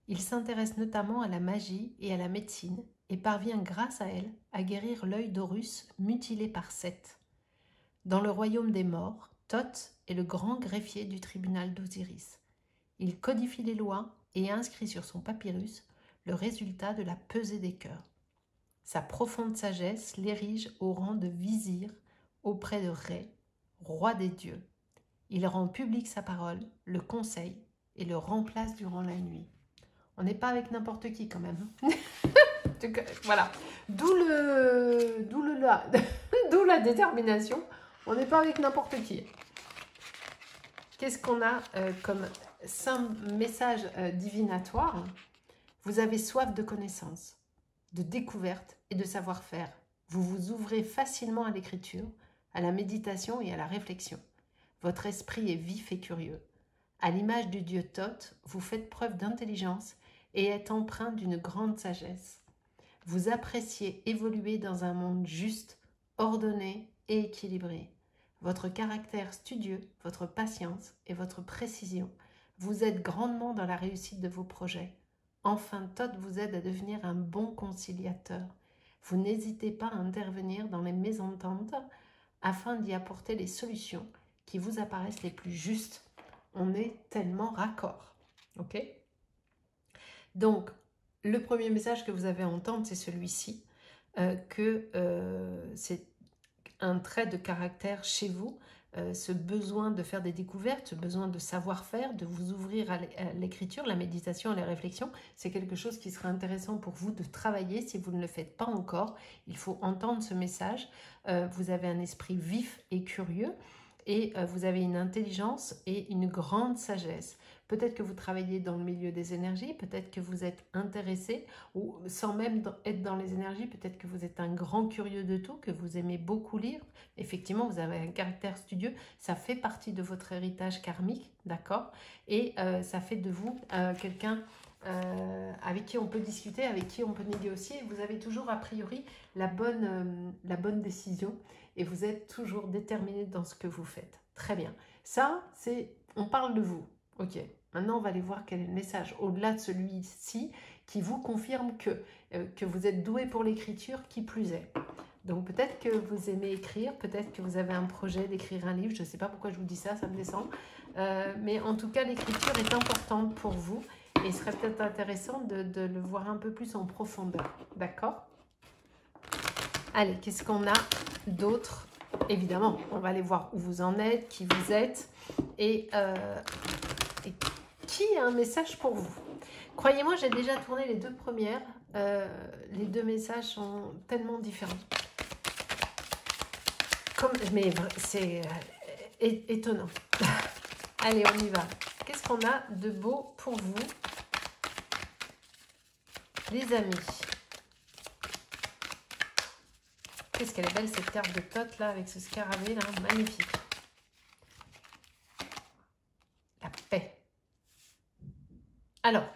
Il s'intéresse notamment à la magie et à la médecine et parvient grâce à elle à guérir l'œil d'Horus mutilé par Seth. Dans le royaume des morts, Thoth est le grand greffier du tribunal d'Osiris. Il codifie les lois et inscrit sur son papyrus le résultat de la pesée des cœurs. Sa profonde sagesse l'érige au rang de vizir auprès de Rê, roi des dieux. Il rend public sa parole, le conseille et le remplace durant la nuit. On n'est pas avec n'importe qui quand même. Voilà. D'où la détermination. On n'est pas avec n'importe qui. Qu'est-ce qu'on a comme message divinatoire? Vous avez soif de connaissances, de découverte et de savoir-faire. Vous vous ouvrez facilement à l'écriture, à la méditation et à la réflexion. Votre esprit est vif et curieux. À l'image du dieu Thoth, vous faites preuve d'intelligence et êtes empreint d'une grande sagesse. Vous appréciez évoluer dans un monde juste, ordonné et équilibré. Votre caractère studieux, votre patience et votre précision vous aident grandement dans la réussite de vos projets. Enfin, Thoth vous aide à devenir un bon conciliateur. Vous n'hésitez pas à intervenir dans les mésententes afin d'y apporter les solutions qui vous apparaissent les plus justes. On est tellement raccord. Ok ? Donc, le premier message que vous avez à entendre, c'est celui-ci, que c'est un trait de caractère chez vous, ce besoin de faire des découvertes, ce besoin de savoir-faire, de vous ouvrir à l'écriture, la méditation, à la réflexion. C'est quelque chose qui sera intéressant pour vous de travailler si vous ne le faites pas encore. Il faut entendre ce message. Vous avez un esprit vif et curieux et vous avez une intelligence et une grande sagesse. Peut-être que vous travaillez dans le milieu des énergies, peut-être que vous êtes intéressé, ou sans même être dans les énergies, peut-être que vous êtes un grand curieux de tout, que vous aimez beaucoup lire. Effectivement, vous avez un caractère studieux, ça fait partie de votre héritage karmique, d'accord? Et ça fait de vous quelqu'un avec qui on peut discuter, avec qui on peut négocier. Vous avez toujours a priori la bonne décision et vous êtes toujours déterminé dans ce que vous faites. Très bien. Ça, on parle de vous. Ok, maintenant on va aller voir quel est le message au-delà de celui-ci qui vous confirme que vous êtes doué pour l'écriture, qui plus est. Donc peut-être que vous aimez écrire, peut-être que vous avez un projet d'écrire un livre, je ne sais pas pourquoi je vous dis ça, ça me descend. Mais en tout cas, l'écriture est importante pour vous et il serait peut-être intéressant de le voir un peu plus en profondeur. D'accord ? Allez, qu'est-ce qu'on a d'autre ? Évidemment, on va aller voir où vous en êtes, qui vous êtes et qui a un message pour vous. Croyez-moi, j'ai déjà tourné les deux premières. Les deux messages sont tellement différents. Mais c'est étonnant. Allez, on y va. qu'est-ce qu'on a de beau pour vous, les amis? Qu'est-ce qu'elle est belle cette carte de Thoth là, avec ce scarabée là, magnifique. La paix. Alors,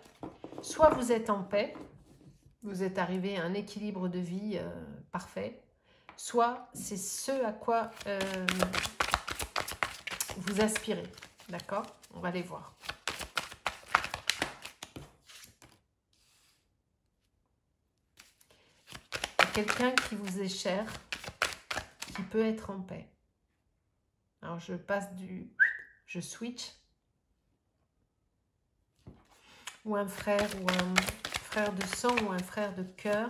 soit vous êtes en paix, vous êtes arrivé à un équilibre de vie parfait, soit c'est ce à quoi vous aspirez. D'accord? On va les voir. Quelqu'un qui vous est cher, qui peut être en paix. Alors je passe je switch. Ou un frère de sang, ou un frère de cœur.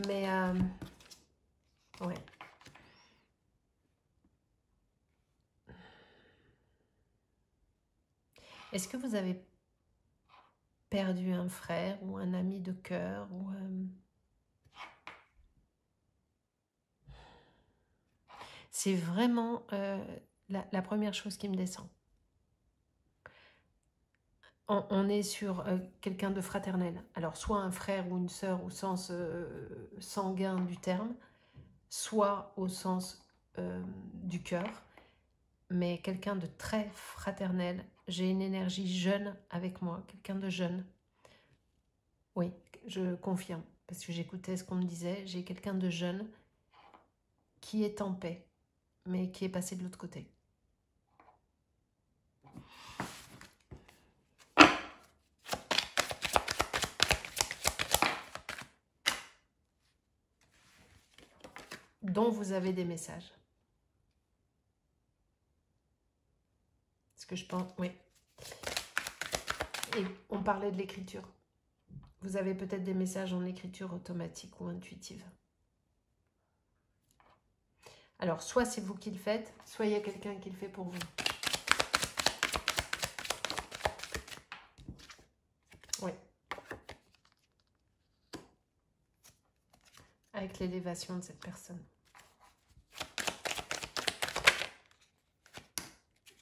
Mais, ouais. Est-ce que vous avez perdu un frère ou un ami de cœur ou c'est vraiment la première chose qui me descend. On est sur quelqu'un de fraternel. Alors, soit un frère ou une sœur au sens sanguin du terme, soit au sens du cœur, mais quelqu'un de très fraternel. J'ai une énergie jeune avec moi, quelqu'un de jeune. Oui, je confirme, parce que j'écoutais ce qu'on me disait. J'ai quelqu'un de jeune qui est en paix, mais qui est passé de l'autre côté. Dont vous avez des messages. Ce que je pense, oui. Et on parlait de l'écriture. Vous avez peut-être des messages en écriture automatique ou intuitive. Alors, soit c'est vous qui le faites, soit il y a quelqu'un qui le fait pour vous. Oui. Avec l'élévation de cette personne.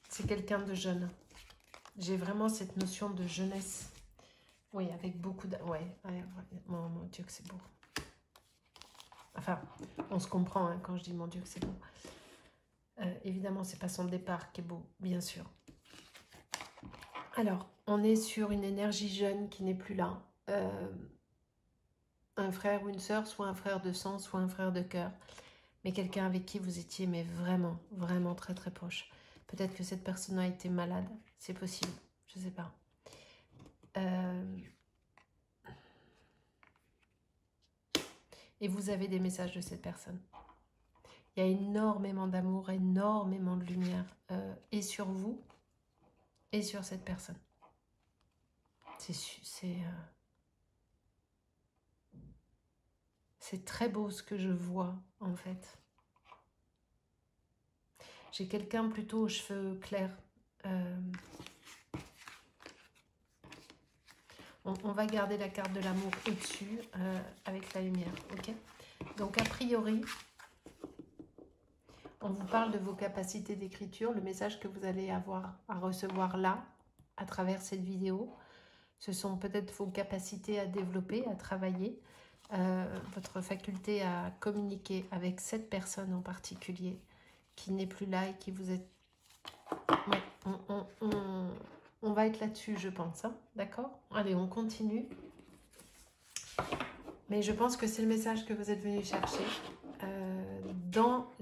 C'est quelqu'un de jeune. J'ai vraiment cette notion de jeunesse. Oui, avec beaucoup de... Ouais, mon Dieu que c'est beau. Enfin, on se comprend hein, quand je dis mon Dieu que c'est beau. Évidemment, c'est pas son départ qui est beau, bien sûr. Alors, on est sur une énergie jeune qui n'est plus là. Un frère ou une sœur, soit un frère de sang, soit un frère de cœur. Mais quelqu'un avec qui vous étiez mais vraiment, vraiment très très proche. Peut-être que cette personne a été malade, c'est possible, je ne sais pas. Et vous avez des messages de cette personne. Il y a énormément d'amour, énormément de lumière, et sur vous, et sur cette personne. C'est très beau ce que je vois, en fait. J'ai quelqu'un plutôt aux cheveux clairs. On va garder la carte de l'amour au-dessus, avec la lumière, ok? Donc, a priori, on vous parle de vos capacités d'écriture, le message que vous allez avoir à recevoir là, à travers cette vidéo. Ce sont peut-être vos capacités à développer, à travailler, votre faculté à communiquer avec cette personne en particulier qui n'est plus là et qui vous est... Ouais, on va être là-dessus, je pense. Hein, d'accord? Allez, on continue. Mais je pense que c'est le message que vous êtes venu chercher dans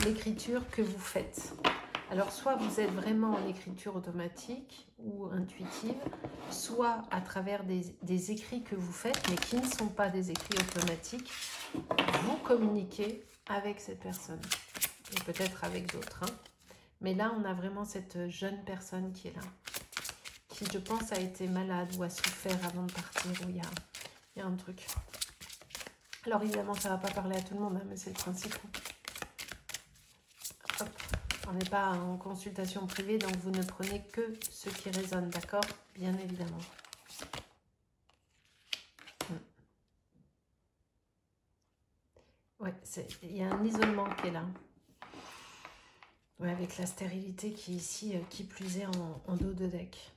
l'écriture que vous faites. Alors, soit vous êtes vraiment en écriture automatique ou intuitive, soit à travers des écrits que vous faites, mais qui ne sont pas des écrits automatiques, vous communiquez avec cette personne. Et peut-être avec d'autres. Hein. Mais là, on a vraiment cette jeune personne qui est là, qui, je pense, a été malade ou a souffert avant de partir, où il y a un truc. Alors, évidemment, ça ne va pas parler à tout le monde, hein, mais c'est le principe. Hop. On n'est pas en consultation privée, donc vous ne prenez que ce qui résonne, d'accord? Bien évidemment. Ouais, il y a un isolement qui est là. Ouais, avec la stérilité qui est ici, qui plus est en dos de deck.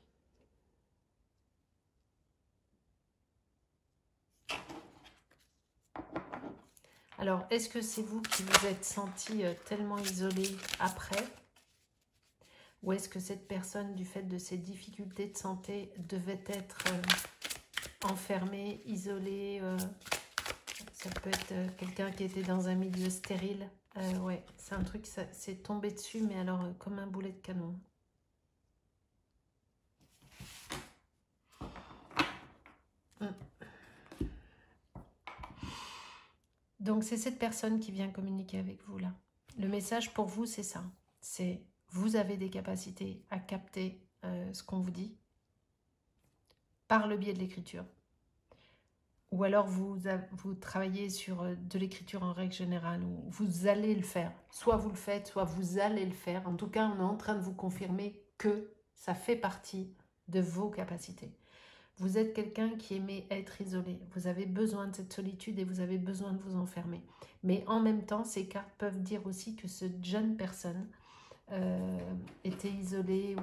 Alors, est-ce que c'est vous qui vous êtes senti tellement isolé après? Ou est-ce que cette personne, du fait de ses difficultés de santé, devait être enfermée, isolée? Ça peut être quelqu'un qui était dans un milieu stérile. Ouais, c'est un truc, c'est tombé dessus, mais alors comme un boulet de canon. Donc, c'est cette personne qui vient communiquer avec vous, là. Le message pour vous, c'est ça. C'est vous avez des capacités à capter ce qu'on vous dit par le biais de l'écriture. Ou alors, vous travaillez sur de l'écriture en règle générale, ou vous allez le faire. Soit vous le faites, soit vous allez le faire. En tout cas, on est en train de vous confirmer que ça fait partie de vos capacités. Vous êtes quelqu'un qui aimait être isolé. Vous avez besoin de cette solitude et vous avez besoin de vous enfermer. Mais en même temps, ces cartes peuvent dire aussi que cette jeune personne était isolée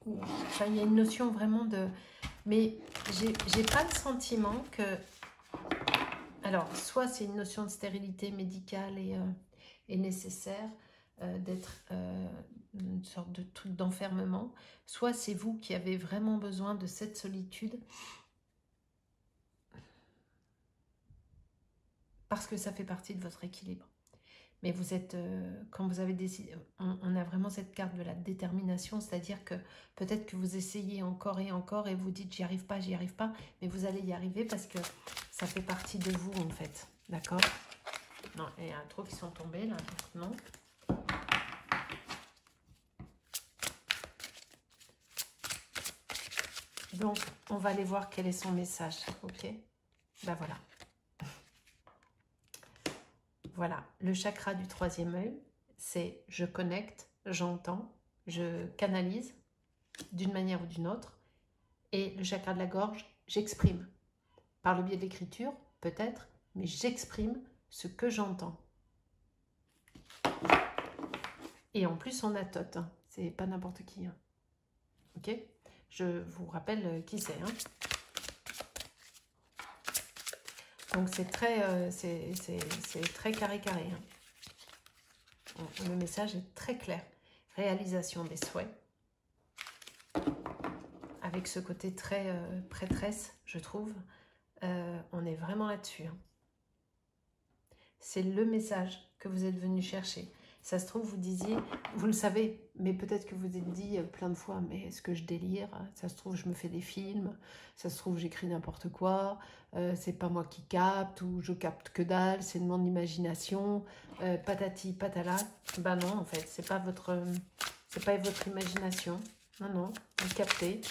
enfin, il y a une notion vraiment de... Mais j'ai pas le sentiment que... Alors, soit c'est une notion de stérilité médicale et nécessaire, d'être une sorte de truc d'enfermement, soit c'est vous qui avez vraiment besoin de cette solitude parce que ça fait partie de votre équilibre. Mais vous êtes, quand vous avez décidé, on a vraiment cette carte de la détermination, c'est-à-dire que peut-être que vous essayez encore et vous dites j'y arrive pas, mais vous allez y arriver parce que ça fait partie de vous en fait, d'accord? Non, il y a trop qui sont tombés là, donc non. Donc, on va aller voir quel est son message, ok? Ben voilà. Voilà, le chakra du troisième œil, c'est je connecte, j'entends, je canalise d'une manière ou d'une autre. Et le chakra de la gorge, j'exprime. Par le biais de l'écriture, peut-être, mais j'exprime ce que j'entends. Et en plus, on a Thoth, hein. C'est pas n'importe qui. Hein. Ok? Je vous rappelle qui c'est. Hein. Donc c'est très carré. Hein. Le message est très clair. Réalisation des souhaits. Avec ce côté très prêtresse, je trouve. On est vraiment là-dessus. Hein. C'est le message que vous êtes venu chercher. Ça se trouve, vous disiez, vous le savez, mais peut-être que vous vous êtes dit plein de fois, mais est-ce que je délire? Ça se trouve, je me fais des films, ça se trouve, j'écris n'importe quoi, c'est pas moi qui capte, ou je capte que dalle, c'est de mon imagination, patati patala. Ben non, en fait, c'est pas votre imagination. Non, vous captez.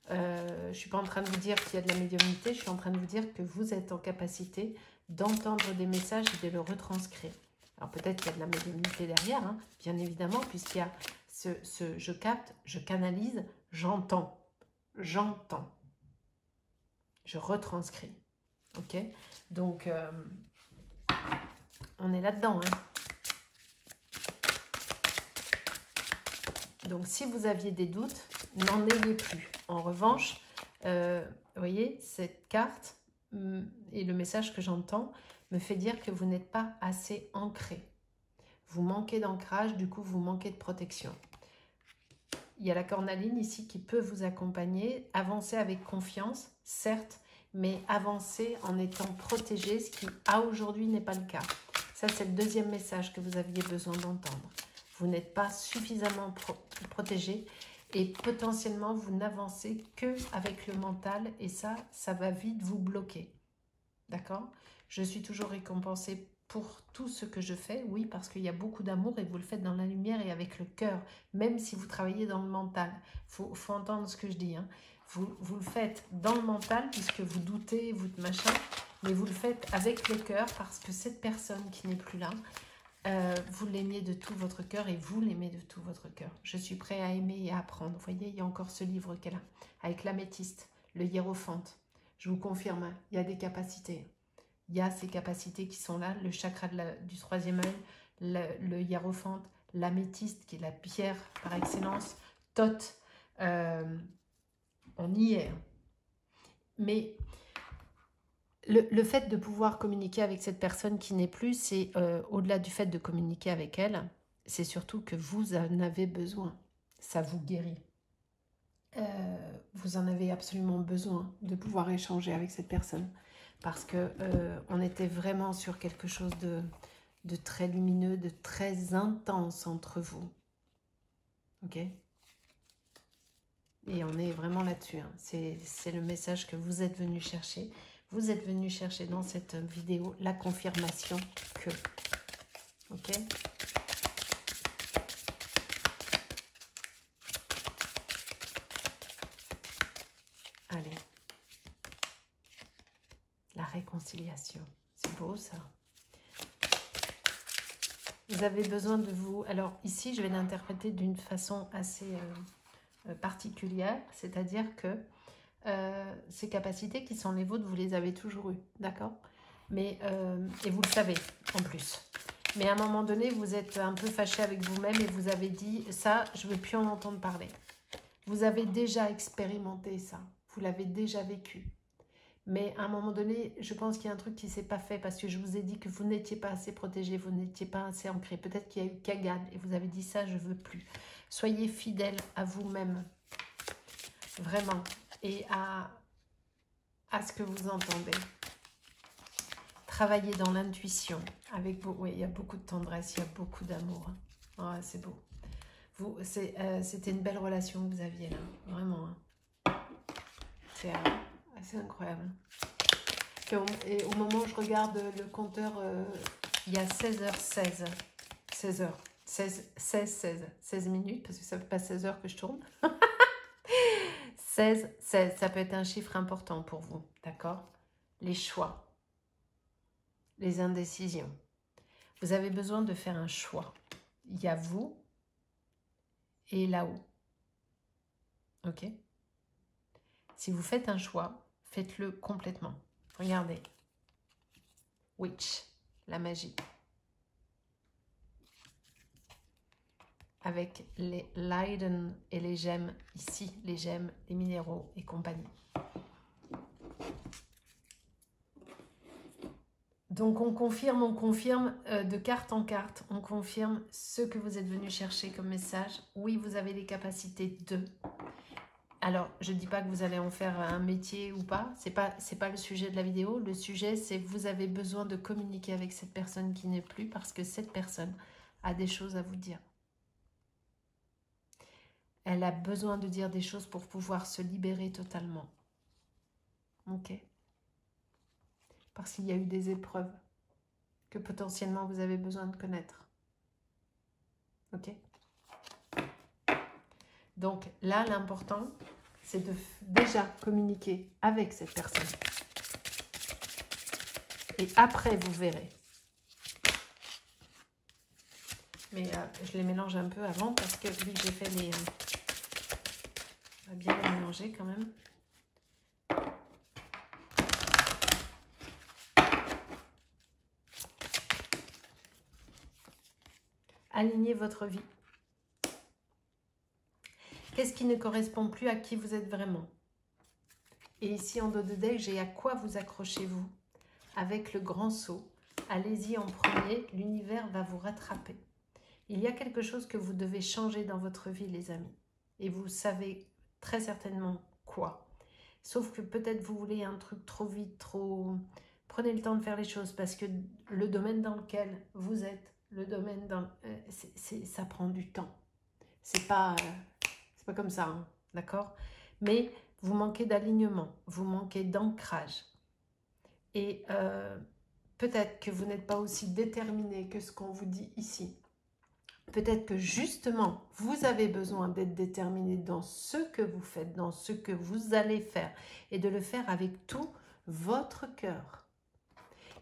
Je ne suis pas en train de vous dire qu'il y a de la médiumnité, je suis en train de vous dire que vous êtes en capacité d'entendre des messages et de le retranscrire. Alors peut-être qu'il y a de la médiumnité derrière, hein, bien évidemment, puisqu'il y a ce je capte, je canalise, j'entends, je retranscris. Ok? Donc, on est là-dedans. Hein. Donc, si vous aviez des doutes, n'en ayez plus. En revanche, vous voyez, cette carte et le message que j'entends me fait dire que vous n'êtes pas assez ancré. Vous manquez d'ancrage, du coup, vous manquez de protection. Il y a la cornaline ici qui peut vous accompagner. Avancer avec confiance, certes, mais avancer en étant protégé, ce qui, à aujourd'hui, n'est pas le cas. Ça, c'est le deuxième message que vous aviez besoin d'entendre. Vous n'êtes pas suffisamment protégé et potentiellement, vous n'avancez qu'avec le mental et ça va vite vous bloquer. D'accord? Je suis toujours récompensée pour tout ce que je fais, oui, parce qu'il y a beaucoup d'amour et vous le faites dans la lumière et avec le cœur, même si vous travaillez dans le mental. Faut entendre ce que je dis. Hein. Vous le faites dans le mental puisque vous doutez, vous machin, mais vous le faites avec le cœur parce que cette personne qui n'est plus là, vous l'aimez de tout votre cœur et vous l'aimez de tout votre cœur. Je suis prêt à aimer et à apprendre. Vous voyez, il y a encore ce livre qu'elle a, avec l'améthyste, le hiérophante. Je vous confirme, il y a des capacités. Il y a ces capacités qui sont là, le chakra du troisième œil, le hiérophante, l'améthyste qui est la pierre par excellence, Thoth, on y est. Mais le fait de pouvoir communiquer avec cette personne qui n'est plus, c'est au-delà du fait de communiquer avec elle, c'est surtout que vous en avez besoin. Ça vous guérit. Vous en avez absolument besoin de pouvoir échanger avec cette personne. Parce que on était vraiment sur quelque chose de très lumineux, de très intense entre vous. Ok? Et on est vraiment là-dessus. Hein. C'est le message que vous êtes venu chercher. Vous êtes venu chercher dans cette vidéo la confirmation que. Ok? Allez. La réconciliation. C'est beau ça. Vous avez besoin de vous... Alors ici, je vais l'interpréter d'une façon assez particulière. C'est-à-dire que ces capacités qui sont les vôtres, vous les avez toujours eues. D'accord? Mais et vous le savez en plus. Mais à un moment donné, vous êtes un peu fâché avec vous-même et vous avez dit, ça, je ne veux plus en entendre parler. Vous avez déjà expérimenté ça. Vous l'avez déjà vécu. Mais à un moment donné, je pense qu'il y a un truc qui ne s'est pas fait parce que je vous ai dit que vous n'étiez pas assez protégé, vous n'étiez pas assez ancré. Peut-être qu'il y a eu cagade et vous avez dit ça, je ne veux plus. Soyez fidèle à vous-même, vraiment, et à ce que vous entendez. Travaillez dans l'intuition. Avec vous, oui, il y a beaucoup de tendresse, il y a beaucoup d'amour. Oh, c'est beau. C'était une belle relation que vous aviez là, vraiment. Hein. C'est incroyable. Et au moment où je regarde le compteur, il y a 16h16. 16h. 16 minutes, parce que ça fait pas 16 heures que je tourne. 16, ça peut être un chiffre important pour vous, d'accord? Les choix, les indécisions. Vous avez besoin de faire un choix. Il y a vous et là-haut. Ok? Si vous faites un choix, faites-le complètement. Regardez. Witch, la magie. Avec les Leiden et les gemmes ici, les gemmes, les minéraux et compagnie. Donc on confirme de carte en carte, on confirme ce que vous êtes venu chercher comme message. Oui, vous avez les capacités de. Alors, je ne dis pas que vous allez en faire un métier ou pas, c'est pas le sujet de la vidéo. Le sujet, c'est que vous avez besoin de communiquer avec cette personne qui n'est plus parce que cette personne a des choses à vous dire. Elle a besoin de dire des choses pour pouvoir se libérer totalement. Ok? Parce qu'il y a eu des épreuves que potentiellement vous avez besoin de connaître. Ok? Donc là, l'important, c'est de déjà communiquer avec cette personne. Et après, vous verrez. Mais je les mélange un peu avant parce que vu que j'ai fait les... on va bien les mélanger quand même. Alignez votre vie. Qu'est-ce qui ne correspond plus à qui vous êtes vraiment? Et ici en dos de deck, j'ai à quoi vous accrochez-vous? Avec le grand saut, allez-y en premier, l'univers va vous rattraper. Il y a quelque chose que vous devez changer dans votre vie, les amis. Et vous savez très certainement quoi. Sauf que peut-être vous voulez un truc trop vite, trop... Prenez le temps de faire les choses parce que le domaine dans lequel vous êtes, le domaine dans... ça prend du temps. C'est pas comme ça, hein, d'accord? Mais vous manquez d'alignement, vous manquez d'ancrage. Et peut-être que vous n'êtes pas aussi déterminé que ce qu'on vous dit ici. Peut-être que justement, vous avez besoin d'être déterminé dans ce que vous faites, dans ce que vous allez faire, et de le faire avec tout votre cœur,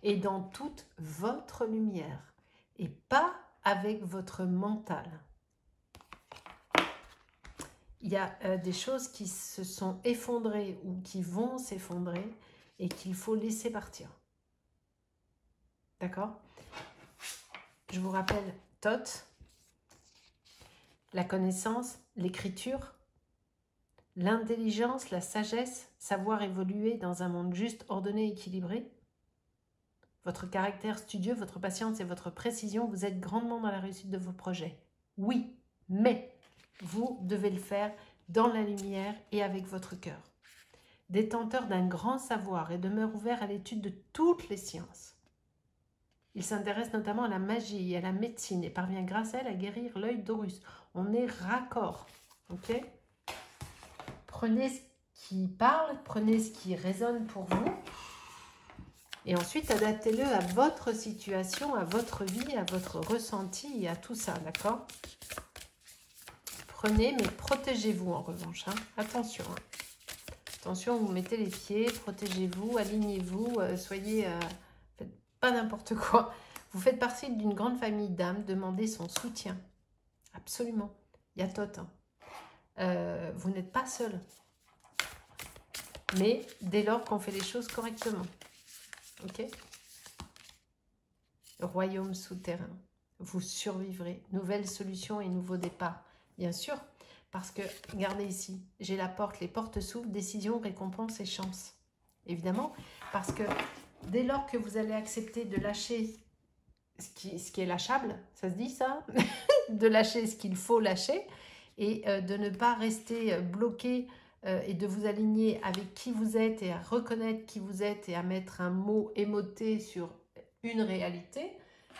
et dans toute votre lumière, et pas avec votre mental. Il y a des choses qui se sont effondrées ou qui vont s'effondrer et qu'il faut laisser partir. D'accord ? je vous rappelle, Thoth, la connaissance, l'écriture, l'intelligence, la sagesse, savoir évoluer dans un monde juste, ordonné, équilibré. Votre caractère studieux, votre patience et votre précision vous aident grandement dans la réussite de vos projets. Oui, mais vous devez le faire dans la lumière et avec votre cœur. Détenteur d'un grand savoir et demeure ouvert à l'étude de toutes les sciences. Il s'intéresse notamment à la magie et à la médecine et parvient grâce à elle à guérir l'œil d'Horus. On est raccord, ok? Prenez ce qui parle, prenez ce qui résonne pour vous et ensuite adaptez-le à votre situation, à votre vie, à votre ressenti et à tout ça, d'accord? Prenez, mais protégez-vous en revanche, hein? Attention, hein? Attention, vous mettez les pieds, protégez-vous, alignez-vous, soyez... faites pas n'importe quoi. Vous faites partie d'une grande famille d'âmes, demandez son soutien. Absolument. Il y a Thoth, hein? Vous n'êtes pas seul. Mais dès lors qu'on fait les choses correctement. Ok? Royaume souterrain. Vous survivrez. Nouvelles solutions et nouveaux départs. Bien sûr. Parce que, regardez ici, j'ai la porte, les portes s'ouvrent, décision, récompense et chance. Évidemment, parce que dès lors que vous allez accepter de lâcher ce qui est lâchable, ça se dit ça? De lâcher ce qu'il faut lâcher et de ne pas rester bloqué et de vous aligner avec qui vous êtes et à reconnaître qui vous êtes et à mettre un mot émoté sur une réalité,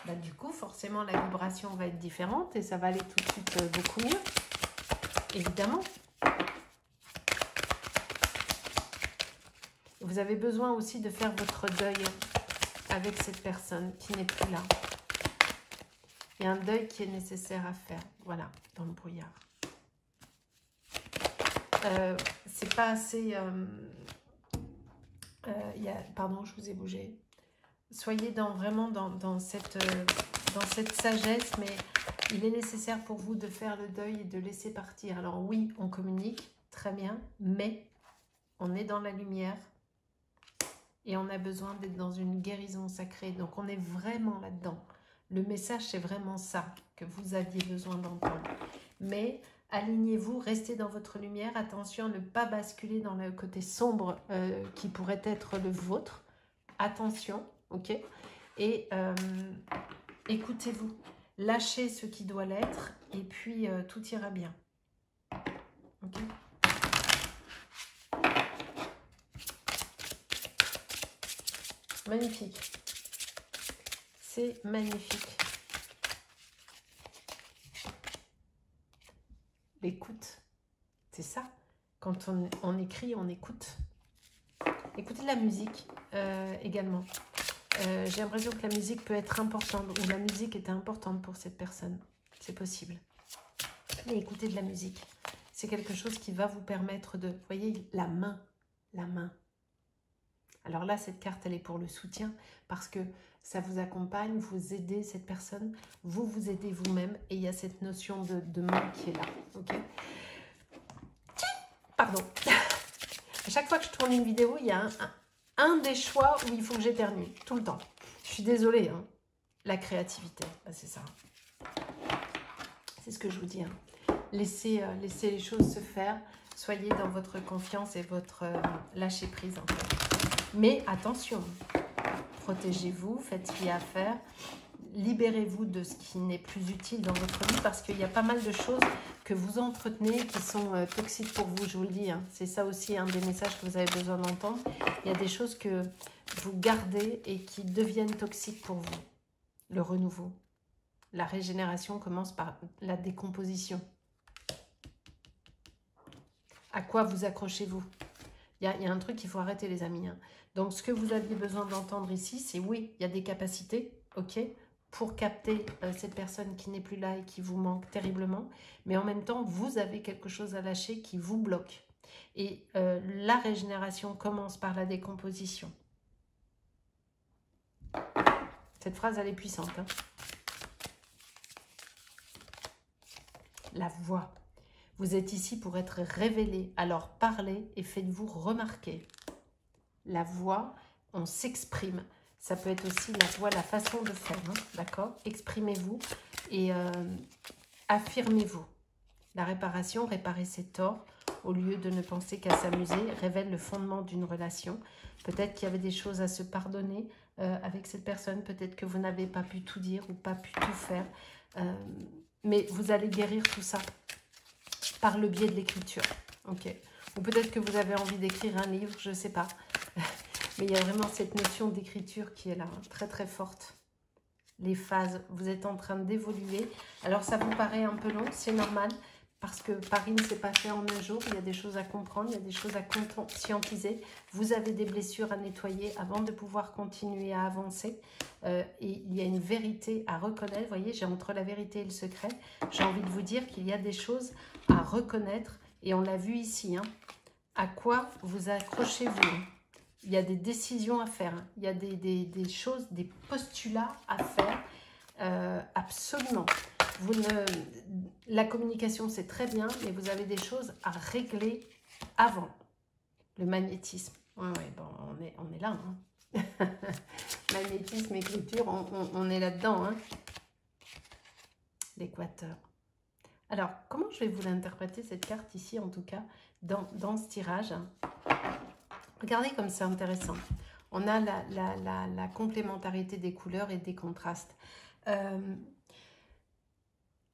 bah, du coup, forcément, la vibration va être différente et ça va aller tout de suite beaucoup mieux. Évidemment. Vous avez besoin aussi de faire votre deuil avec cette personne qui n'est plus là. Il y a un deuil qui est nécessaire à faire. Voilà, dans le brouillard. C'est pas assez... pardon, je vous ai bougé. Soyez vraiment dans cette sagesse, mais il est nécessaire pour vous de faire le deuil et de laisser partir. Alors oui, on communique, très bien, mais on est dans la lumière et on a besoin d'être dans une guérison sacrée. Donc on est vraiment là-dedans. Le message, c'est vraiment ça que vous aviez besoin d'entendre. Mais alignez-vous, restez dans votre lumière. Attention à ne pas basculer dans le côté sombre qui pourrait être le vôtre. Attention, ok? Et écoutez-vous. Lâchez ce qui doit l'être et puis tout ira bien. Ok? Magnifique. C'est magnifique. L'écoute, c'est ça. Quand on écrit, on écoute. Écoutez de la musique également. J'ai l'impression que la musique peut être importante, ou la musique était importante pour cette personne. C'est possible. Mais écoutez de la musique. C'est quelque chose qui va vous permettre de... Vous voyez, la main. La main. Alors là, cette carte, elle est pour le soutien, parce que ça vous accompagne, vous aidez cette personne, vous aidez vous-même, et il y a cette notion de main qui est là. Ok? Pardon. À chaque fois que je tourne une vidéo, il y a un des choix où il faut que j'éternue, tout le temps. Je suis désolée, hein. La créativité, bah, c'est ça. C'est ce que je vous dis. Hein. Laissez les choses se faire. Soyez dans votre confiance et votre lâcher-prise. En fait. Mais attention, protégez-vous, faites ce qu'il y a à faire. Libérez-vous de ce qui n'est plus utile dans votre vie parce qu'il y a pas mal de choses que vous entretenez qui sont toxiques pour vous, je vous le dis. Hein. C'est ça aussi un des messages que vous avez besoin d'entendre. Il y a des choses que vous gardez et qui deviennent toxiques pour vous. Le renouveau. La régénération commence par la décomposition. À quoi vous accrochez-vous? Il y a un truc qu'il faut arrêter, les amis. Hein. Donc, ce que vous aviez besoin d'entendre ici, c'est oui, il y a des capacités, ok, pour capter cette personne qui n'est plus là et qui vous manque terriblement. Mais en même temps, vous avez quelque chose à lâcher qui vous bloque. Et la régénération commence par la décomposition. Cette phrase, elle est puissante. Hein. La voix. Vous êtes ici pour être révélé. Alors parlez et faites-vous remarquer. La voix, on s'exprime. Ça peut être aussi la voix, la façon de faire, hein, d'accord? Exprimez-vous et affirmez-vous. La réparation, réparer ses torts, au lieu de ne penser qu'à s'amuser, révèle le fondement d'une relation. Peut-être qu'il y avait des choses à se pardonner avec cette personne, peut-être que vous n'avez pas pu tout dire ou pas pu tout faire. Mais vous allez guérir tout ça par le biais de l'écriture. Ok. Ou peut-être que vous avez envie d'écrire un livre, je ne sais pas. Mais il y a vraiment cette notion d'écriture qui est là, très très forte. Les phases, vous êtes en train d'évoluer. Alors ça vous paraît un peu long, c'est normal, parce que Paris ne s'est pas fait en un jour. Il y a des choses à comprendre, il y a des choses à conscientiser. Vous avez des blessures à nettoyer avant de pouvoir continuer à avancer. Et il y a une vérité à reconnaître. Vous voyez, j'ai entre la vérité et le secret. J'ai envie de vous dire qu'il y a des choses à reconnaître. Et on l'a vu ici, hein. À quoi vous accrochez-vous, hein. Il y a des décisions à faire, hein. Il y a des choses, des postulats à faire, absolument. La communication, c'est très bien, mais vous avez des choses à régler avant. Le magnétisme, ouais, bon, on est là. Hein. Magnétisme, écriture, on est là-dedans. Hein. L'équateur. Alors, comment je vais vous l'interpréter, cette carte ici, en tout cas, dans ce tirage? Regardez comme c'est intéressant. On a la complémentarité des couleurs et des contrastes.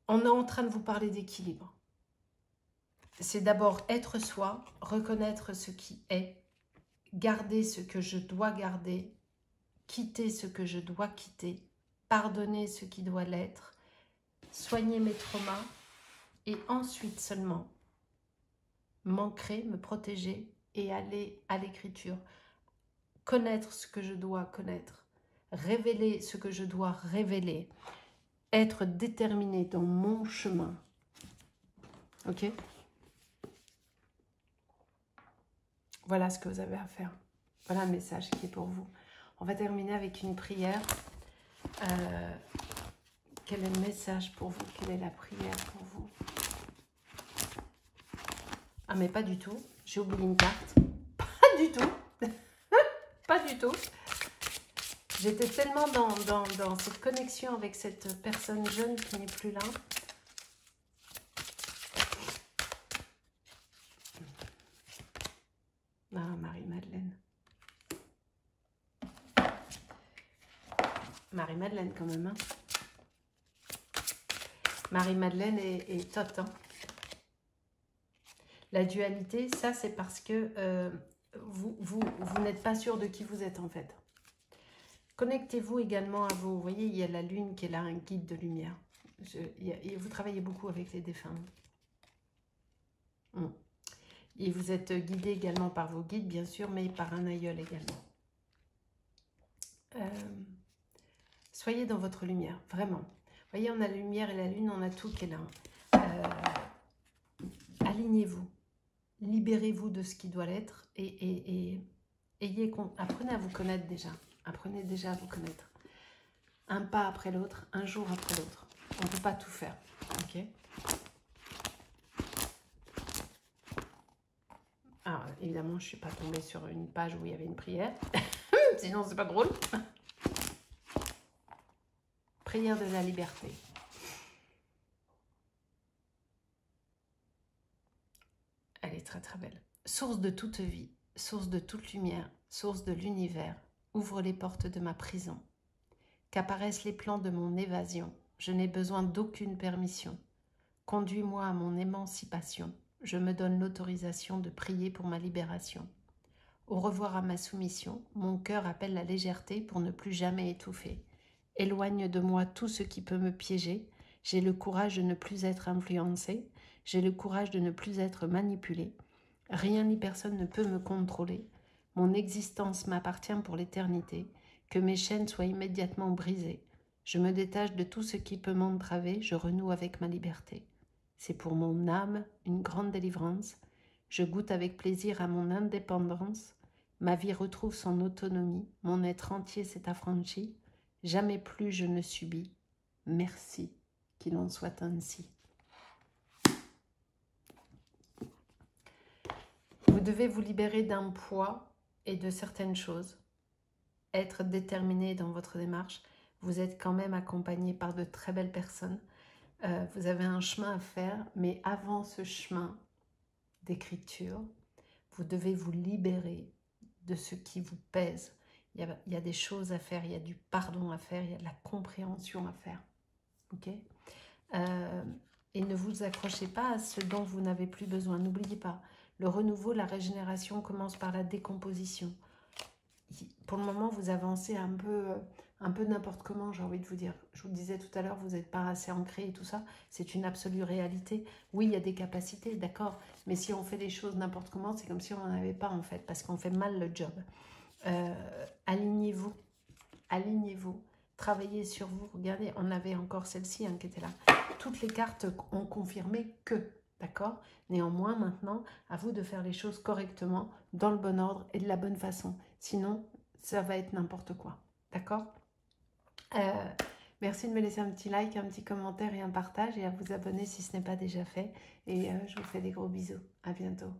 On est en train de vous parler d'équilibre. C'est d'abord être soi, reconnaître ce qui est, garder ce que je dois garder, quitter ce que je dois quitter, pardonner ce qui doit l'être, soigner mes traumas et ensuite seulement m'ancrer, me protéger et aller à l'écriture. Connaître ce que je dois connaître, révéler ce que je dois révéler, être déterminé dans mon chemin. Ok? Voilà ce que vous avez à faire. Voilà le message qui est pour vous. On va terminer avec une prière. Quel est le message pour vous? Quelle est la prière pour vous? Ah, mais pas du tout. J'ai oublié une carte. Pas du tout. Pas du tout. J'étais tellement dans cette connexion avec cette personne jeune qui n'est plus là. Ah, Marie-Madeleine. Marie-Madeleine quand même. Hein. Marie-Madeleine est top. Hein. La dualité, ça c'est parce que vous n'êtes pas sûr de qui vous êtes en fait. Connectez-vous également à vous. Vous voyez, il y a la lune qui est là, un guide de lumière. Vous travaillez beaucoup avec les défunts. Et vous êtes guidé également par vos guides, bien sûr, mais par un aïeul également. Soyez dans votre lumière, vraiment. Vous voyez, on a la lumière et la lune, on a tout qui est là. Alignez-vous. Libérez-vous de ce qui doit l'être et apprenez à vous connaître déjà. Apprenez déjà à vous connaître. Un pas après l'autre, un jour après l'autre. On ne peut pas tout faire. Ok? Alors, évidemment, je ne suis pas tombée sur une page où il y avait une prière. Sinon, c'est pas drôle. Prière de la liberté. Elle est très très belle. Source de toute vie, source de toute lumière, source de l'univers, ouvre les portes de ma prison. Qu'apparaissent les plans de mon évasion. Je n'ai besoin d'aucune permission. Conduis-moi à mon émancipation. Je me donne l'autorisation de prier pour ma libération. Au revoir à ma soumission, mon cœur appelle la légèreté pour ne plus jamais étouffer. Éloigne de moi tout ce qui peut me piéger. J'ai le courage de ne plus être influencé. J'ai le courage de ne plus être manipulé. Rien ni personne ne peut me contrôler. Mon existence m'appartient pour l'éternité. Que mes chaînes soient immédiatement brisées. Je me détache de tout ce qui peut m'entraver. Je renoue avec ma liberté. C'est pour mon âme une grande délivrance. Je goûte avec plaisir à mon indépendance. Ma vie retrouve son autonomie. Mon être entier s'est affranchi. Jamais plus je ne subis. Merci, qu'il en soit ainsi. Vous devez vous libérer d'un poids et de certaines choses. être déterminé dans votre démarche. Vous êtes quand même accompagné par de très belles personnes. Vous avez un chemin à faire, mais avant ce chemin d'écriture, vous devez vous libérer de ce qui vous pèse. Il y a des choses à faire, il y a du pardon à faire, il y a de la compréhension à faire. Ok? Et ne vous accrochez pas à ce dont vous n'avez plus besoin. N'oubliez pas, le renouveau, la régénération commence par la décomposition. Pour le moment, vous avancez un peu n'importe comment, j'ai envie de vous dire. Je vous le disais tout à l'heure, vous n'êtes pas assez ancré et tout ça. C'est une absolue réalité. Oui, il y a des capacités, d'accord. Mais si on fait les choses n'importe comment, c'est comme si on n'en avait pas en fait, parce qu'on fait mal le job. Alignez-vous. Alignez-vous. Travaillez sur vous. Regardez, on avait encore celle-ci qui était là. Toutes les cartes ont confirmé que, d'accord. Néanmoins, maintenant, à vous de faire les choses correctement, dans le bon ordre et de la bonne façon. Sinon, ça va être n'importe quoi, d'accord. Merci de me laisser un petit like, un petit commentaire et un partage et à vous abonner si ce n'est pas déjà fait. Et je vous fais des gros bisous. À bientôt.